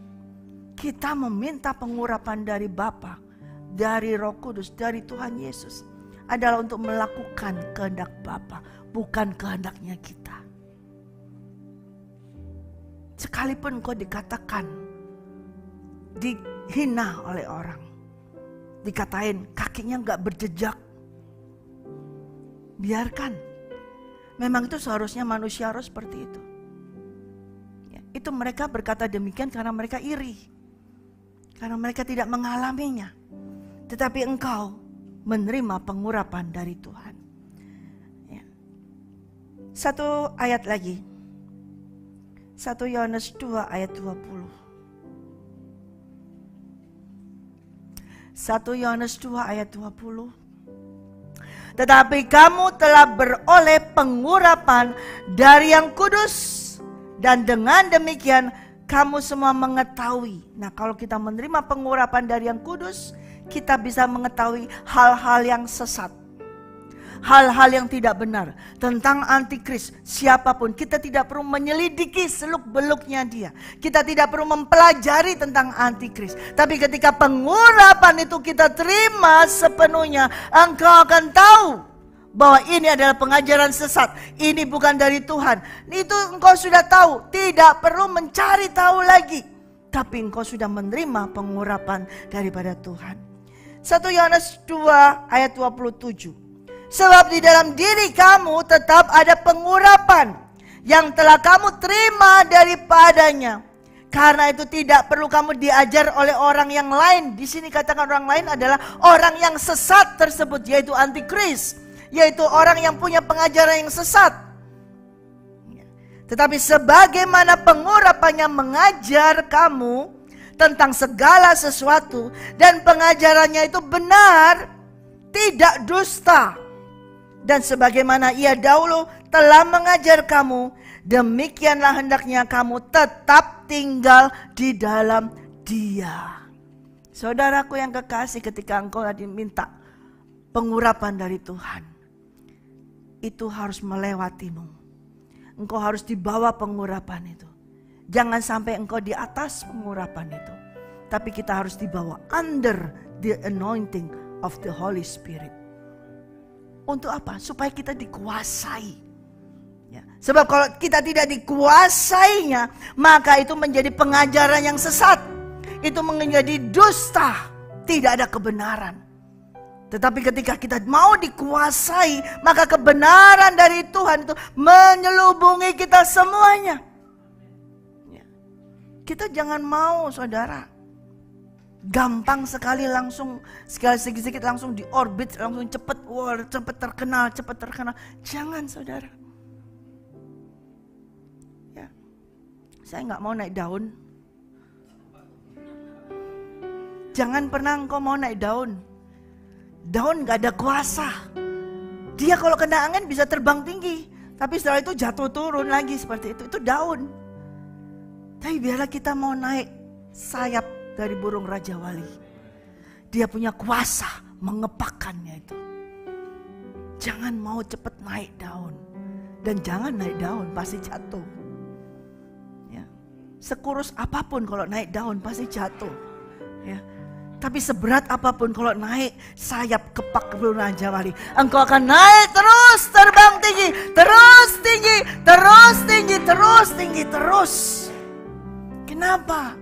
Kita meminta pengurapan dari Bapa, dari Roh Kudus, dari Tuhan Yesus. Adalah untuk melakukan kehendak Bapa, bukan kehendaknya kita. Sekalipun kau dikatakan, dihina oleh orang, dikatain kakinya gak berjejak, biarkan. Memang itu seharusnya manusia harus seperti itu. Ya, itu mereka berkata demikian karena mereka iri, karena mereka tidak mengalaminya. Tetapi engkau menerima pengurapan dari Tuhan. Ya. Satu ayat lagi. 1 Yohanes 2 ayat 20. 1 Yohanes 2 ayat 20. Tetapi kamu telah beroleh pengurapan dari yang kudus, dan dengan demikian kamu semua mengetahui. Nah, kalau kita menerima pengurapan dari yang kudus, kita bisa mengetahui hal-hal yang sesat, hal-hal yang tidak benar tentang antikris. Siapapun, kita tidak perlu menyelidiki seluk-beluknya dia. Kita tidak perlu mempelajari tentang antikris. Tapi ketika pengurapan itu kita terima sepenuhnya, engkau akan tahu bahwa ini adalah pengajaran sesat. Ini bukan dari Tuhan. Itu engkau sudah tahu. Tidak perlu mencari tahu lagi. tapi engkau sudah menerima pengurapan daripada Tuhan. 1 Yohanes 2 ayat 27. Sebab di dalam diri kamu tetap ada pengurapan yang telah kamu terima daripadanya. Karena itu tidak perlu kamu diajar oleh orang yang lain. Di sini katakan orang lain adalah orang yang sesat tersebut, yaitu antikris, yaitu orang yang punya pengajaran yang sesat. Tetapi sebagaimana pengurapannya mengajar kamu tentang segala sesuatu dan pengajarannya itu benar, tidak dusta. Dan sebagaimana ia dahulu telah mengajar kamu, demikianlah hendaknya kamu tetap tinggal di dalam Dia. Saudaraku yang kekasih, ketika engkau diminta pengurapan dari Tuhan, itu harus melewatimu. Engkau harus dibawa pengurapan itu. Jangan sampai engkau di atas pengurapan itu, tapi kita harus dibawa under the anointing of the Holy Spirit. Untuk apa? Supaya kita dikuasai. Ya. Sebab kalau kita tidak dikuasainya, maka itu menjadi pengajaran yang sesat. Itu menjadi dusta. Tidak ada kebenaran. Tetapi ketika kita mau dikuasai, maka kebenaran dari Tuhan itu menyelubungi kita semuanya. Ya. Kita jangan mau, saudara, gampang sekali langsung, sekali sedikit langsung di orbit, langsung cepat terkenal. Jangan, saudara. Ya, saya nggak mau naik daun. Jangan pernah engkau mau naik daun. Daun nggak ada kuasa. Dia kalau kena angin bisa terbang tinggi, tapi setelah itu jatuh turun lagi seperti itu. Itu daun. Tapi biarlah kita mau naik sayap dari burung Raja Wali. Dia punya kuasa mengepakkannya itu. Jangan mau cepat naik daun. Dan jangan naik daun, pasti jatuh. Ya. Sekurus apapun kalau naik daun pasti jatuh. Ya. Tapi seberat apapun kalau naik sayap kepak burung Raja Wali, engkau akan naik terus, terbang tinggi, terus tinggi, terus tinggi, terus tinggi, terus. Kenapa?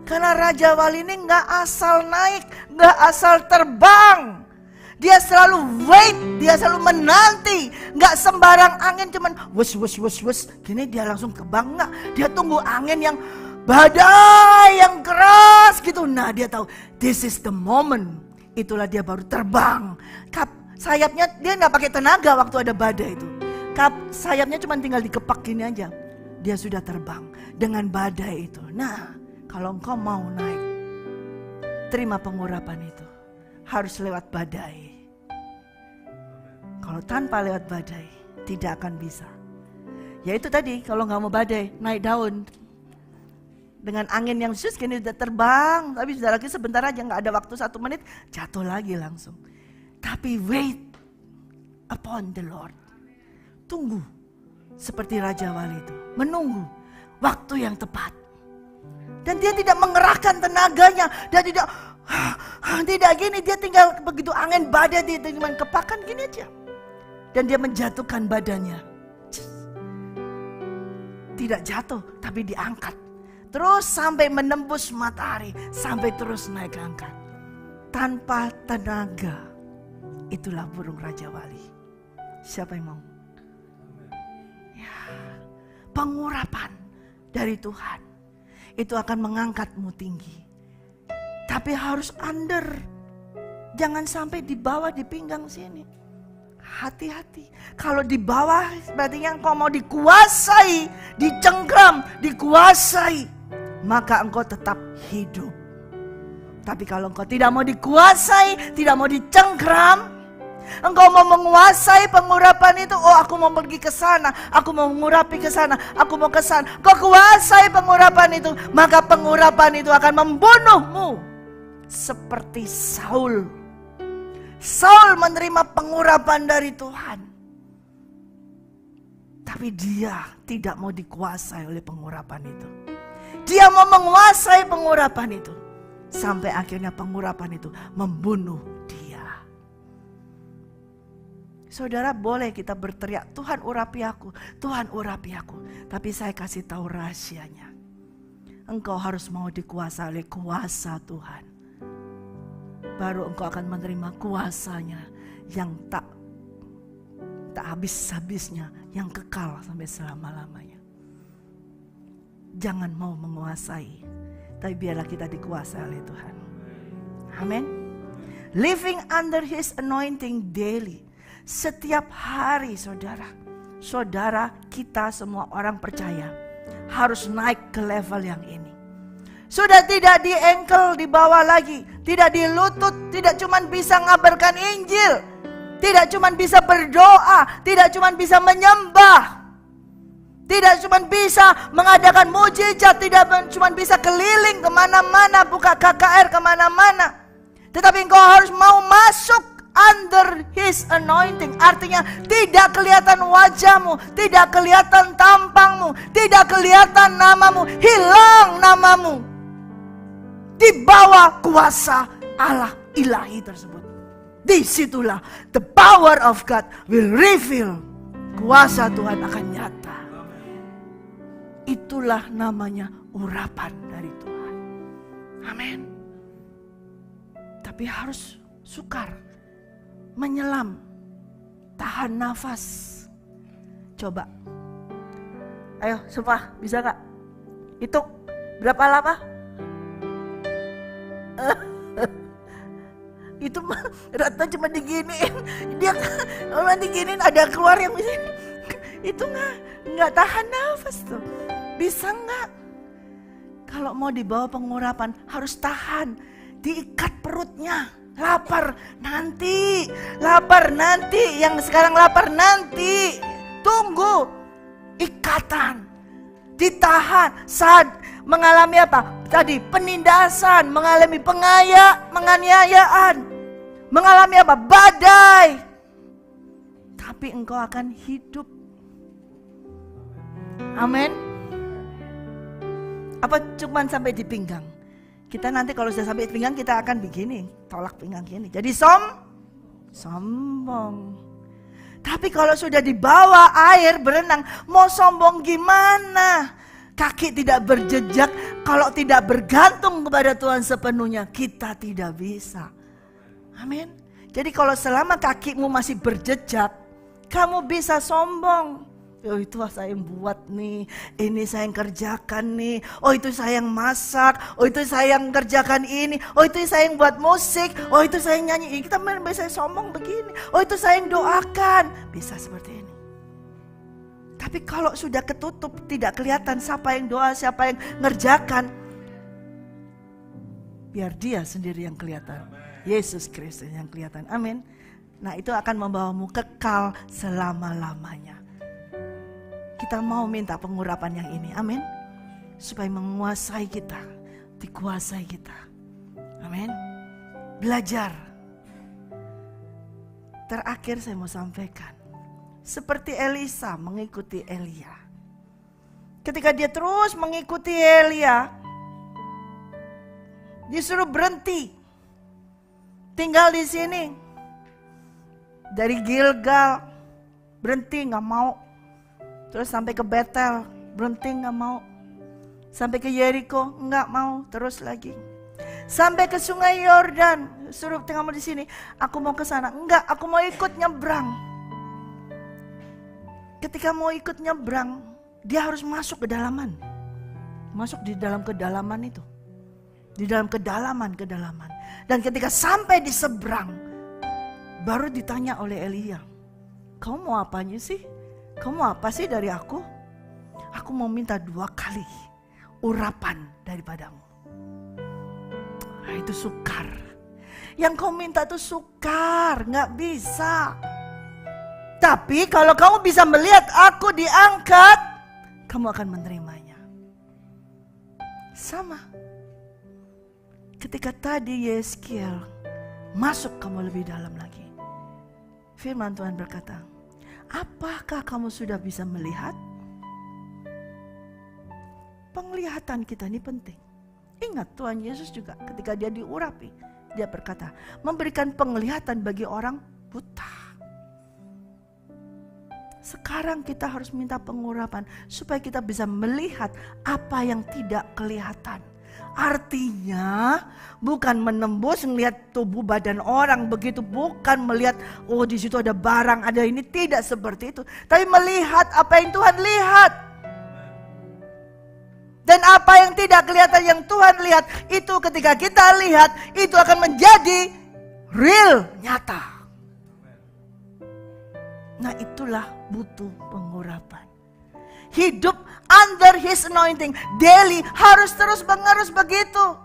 Karena Raja Wali ini gak asal naik, gak asal terbang. Dia selalu wait, dia selalu menanti. Gak sembarang angin cuman wus. Gini dia langsung terbang, enggak. Dia tunggu angin yang badai, yang keras gitu. Nah dia tahu, this is the moment. Itulah dia baru terbang. Sayapnya dia gak pakai tenaga waktu ada badai itu. Sayapnya cuma tinggal dikepak gini aja. Dia sudah terbang dengan badai itu. Nah, kalau engkau mau naik, terima pengurapan itu. Harus lewat badai. Kalau tanpa lewat badai, tidak akan bisa. Ya itu tadi, kalau nggak mau badai, naik daun. Dengan angin yang gini udah terbang, tapi sudah lagi sebentar aja, nggak ada waktu 1 menit, jatuh lagi langsung. Tapi wait upon the Lord. Tunggu, seperti Raja Wali itu. Menunggu waktu yang tepat. Dan dia tidak mengerahkan tenaganya. Dia tidak gini. Dia tinggal begitu angin badai. Dia cuma kepakan gini aja. Dan dia menjatuhkan badannya. Tidak jatuh. Tapi diangkat. Terus sampai menembus matahari. Sampai terus naik angkat. Tanpa tenaga. Itulah burung Raja Wali. Siapa yang mau? Ya, pengurapan dari Tuhan. Itu akan mengangkatmu tinggi. Tapi harus under. Jangan sampai di bawah, di pinggang sini. Hati-hati. Kalau di bawah berarti yang kau mau dikuasai, dicengkram, dikuasai, maka engkau tetap hidup. Tapi kalau engkau tidak mau dikuasai, tidak mau dicengkram, engkau mau menguasai pengurapan itu. Oh, aku mau pergi ke sana, aku mau mengurapi ke sana, aku mau ke sana. Kau kuasai pengurapan itu, maka pengurapan itu akan membunuhmu. Seperti Saul. Saul menerima pengurapan dari Tuhan. Tapi dia tidak mau dikuasai oleh pengurapan itu. Dia mau menguasai pengurapan itu. Sampai akhirnya pengurapan itu membunuh dia. Saudara, boleh kita berteriak, Tuhan urapi aku, Tuhan urapi aku. Tapi saya kasih tahu rahasianya. engkau harus mau dikuasai oleh kuasa Tuhan. Baru engkau akan menerima kuasanya yang tak habis-habisnya, yang kekal sampai selama-lamanya. Jangan mau menguasai, tapi biarlah kita dikuasai oleh Tuhan. Amin. Living under His anointing daily. Setiap hari saudara kita semua orang percaya harus naik ke level yang ini. Sudah tidak di ankle di bawah lagi, tidak di lutut, tidak cuma bisa ngabarkan Injil, tidak cuma bisa berdoa, tidak cuma bisa menyembah, tidak cuma bisa mengadakan mujizat, tidak cuma bisa keliling kemana-mana, buka KKR kemana-mana. Tetapi engkau harus mau masuk under His anointing. Artinya tidak kelihatan wajahmu, tidak kelihatan tampangmu, tidak kelihatan namamu, hilang namamu di bawah kuasa Allah ilahi tersebut. Disitulah the power of God will reveal. Kuasa Tuhan akan nyata. Itulah namanya urapan dari Tuhan. Amin. Tapi harus sukar, menyelam, tahan nafas. Coba, ayo semua, bisa gak? Hitung berapa lama? Itu mah Ratna cuma diginiin, dia cuma diginiin, ada keluar yang begini. Itu nggak tahan nafas tuh. Bisa nggak? Kalau mau dibawa pengurapan harus tahan, diikat perutnya. Lapar nanti, yang sekarang lapar nanti. Tunggu, ikatan, ditahan saat mengalami apa? Tadi penindasan, mengalami penganiayaan, mengalami apa? Badai. Tapi engkau akan hidup. Amin. Apa cuman sampai di pinggang? Kita nanti kalau sudah sampai di pinggang kita akan begini, tolak pinggang gini. Jadi sombong. Tapi kalau sudah di bawah air berenang, mau sombong gimana? Kaki tidak berjejak, kalau tidak bergantung kepada Tuhan sepenuhnya, kita tidak bisa. Amin. Jadi kalau selama kakimu masih berjejak, kamu bisa sombong. Oh itu saya yang buat nih, ini saya yang kerjakan nih, oh itu saya yang masak, oh itu saya yang kerjakan ini, oh itu saya yang buat musik, oh itu saya yang nyanyi. Kita bisa sombong begini, oh itu saya yang doakan, bisa seperti ini. Tapi kalau sudah ketutup, tidak kelihatan siapa yang doa, siapa yang ngerjakan, biar Dia sendiri yang kelihatan, Yesus Kristus yang kelihatan. Amin. Nah itu akan membawamu kekal selama-lamanya. Kita mau minta pengurapan yang ini, amin. Supaya menguasai kita, dikuasai kita. Amin. Belajar. Terakhir saya mau sampaikan. Seperti Elisa mengikuti Elia. Ketika dia terus mengikuti Elia, disuruh berhenti. Tinggal di sini. Dari Gilgal, berhenti gak mau. Terus sampai ke Betel, berhenti gak mau. Sampai ke Yeriko, gak mau, terus lagi. Sampai ke sungai Yordan, suruh tinggal di sini. Aku mau ke sana, enggak, aku mau ikut nyebrang. Ketika mau ikut nyebrang, dia harus masuk ke dalaman. Masuk di dalam kedalaman itu. Di dalam kedalaman. Dan ketika sampai di seberang, baru ditanya oleh Elia, kamu mau apanya sih? Kamu apa sih dari aku? Aku mau minta 2 kali urapan daripadamu. Nah, itu sukar. Yang kau minta itu sukar, gak bisa. Tapi kalau kamu bisa melihat aku diangkat, kamu akan menerimanya. Sama. Ketika tadi Yeskiel masuk kamu lebih dalam lagi. Firman Tuhan berkata, apakah kamu sudah bisa melihat? Penglihatan kita ini penting. Ingat Tuhan Yesus juga ketika dia diurapi, dia berkata, memberikan penglihatan bagi orang buta. Sekarang kita harus minta pengurapan supaya kita bisa melihat apa yang tidak kelihatan. Artinya bukan menembus melihat tubuh badan orang begitu, bukan melihat oh di situ ada barang, ada ini, tidak seperti itu. Tapi melihat apa yang Tuhan lihat. Dan apa yang tidak kelihatan yang Tuhan lihat, itu ketika kita lihat itu akan menjadi real, nyata. Nah itulah butuh pengurapan. Hidup under His anointing daily harus terus menerus begitu.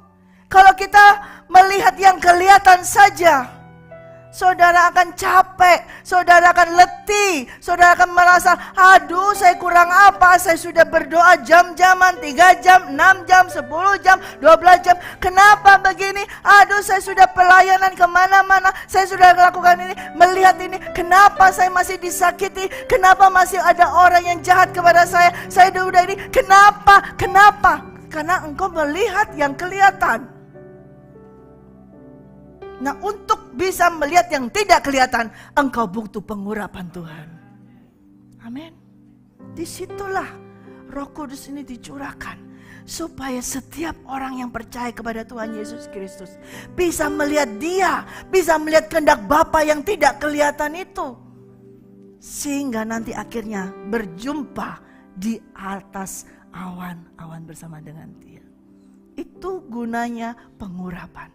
Kalau kita melihat yang kelihatan saja, saudara akan capek, saudara akan letih, saudara akan merasa, aduh saya kurang apa, saya sudah berdoa jam-jaman, 3 jam, 6 jam, 10 jam, 12 jam, kenapa begini, aduh saya sudah pelayanan kemana-mana, saya sudah melakukan ini, melihat ini, kenapa saya masih disakiti, kenapa masih ada orang yang jahat kepada saya udah ini, kenapa, karena engkau melihat yang kelihatan. Nah untuk bisa melihat yang tidak kelihatan, engkau butuh pengurapan Tuhan. Amin. Disitulah Roh Kudus ini dicurahkan. Supaya setiap orang yang percaya kepada Tuhan Yesus Kristus bisa melihat Dia, bisa melihat kehendak Bapa yang tidak kelihatan itu. Sehingga nanti akhirnya berjumpa di atas awan-awan bersama dengan Dia. Itu gunanya pengurapan.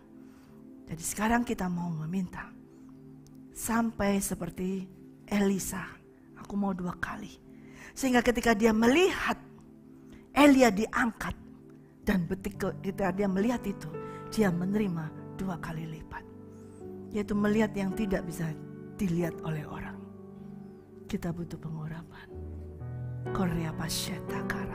Jadi sekarang kita mau meminta sampai seperti Elisa. Aku mau 2 kali. Sehingga ketika dia melihat Elia diangkat. Dan ketika dia melihat itu, dia menerima 2 kali lipat. Yaitu melihat yang tidak bisa dilihat oleh orang. Kita butuh pengurapan. Korea Pasyeta Kara.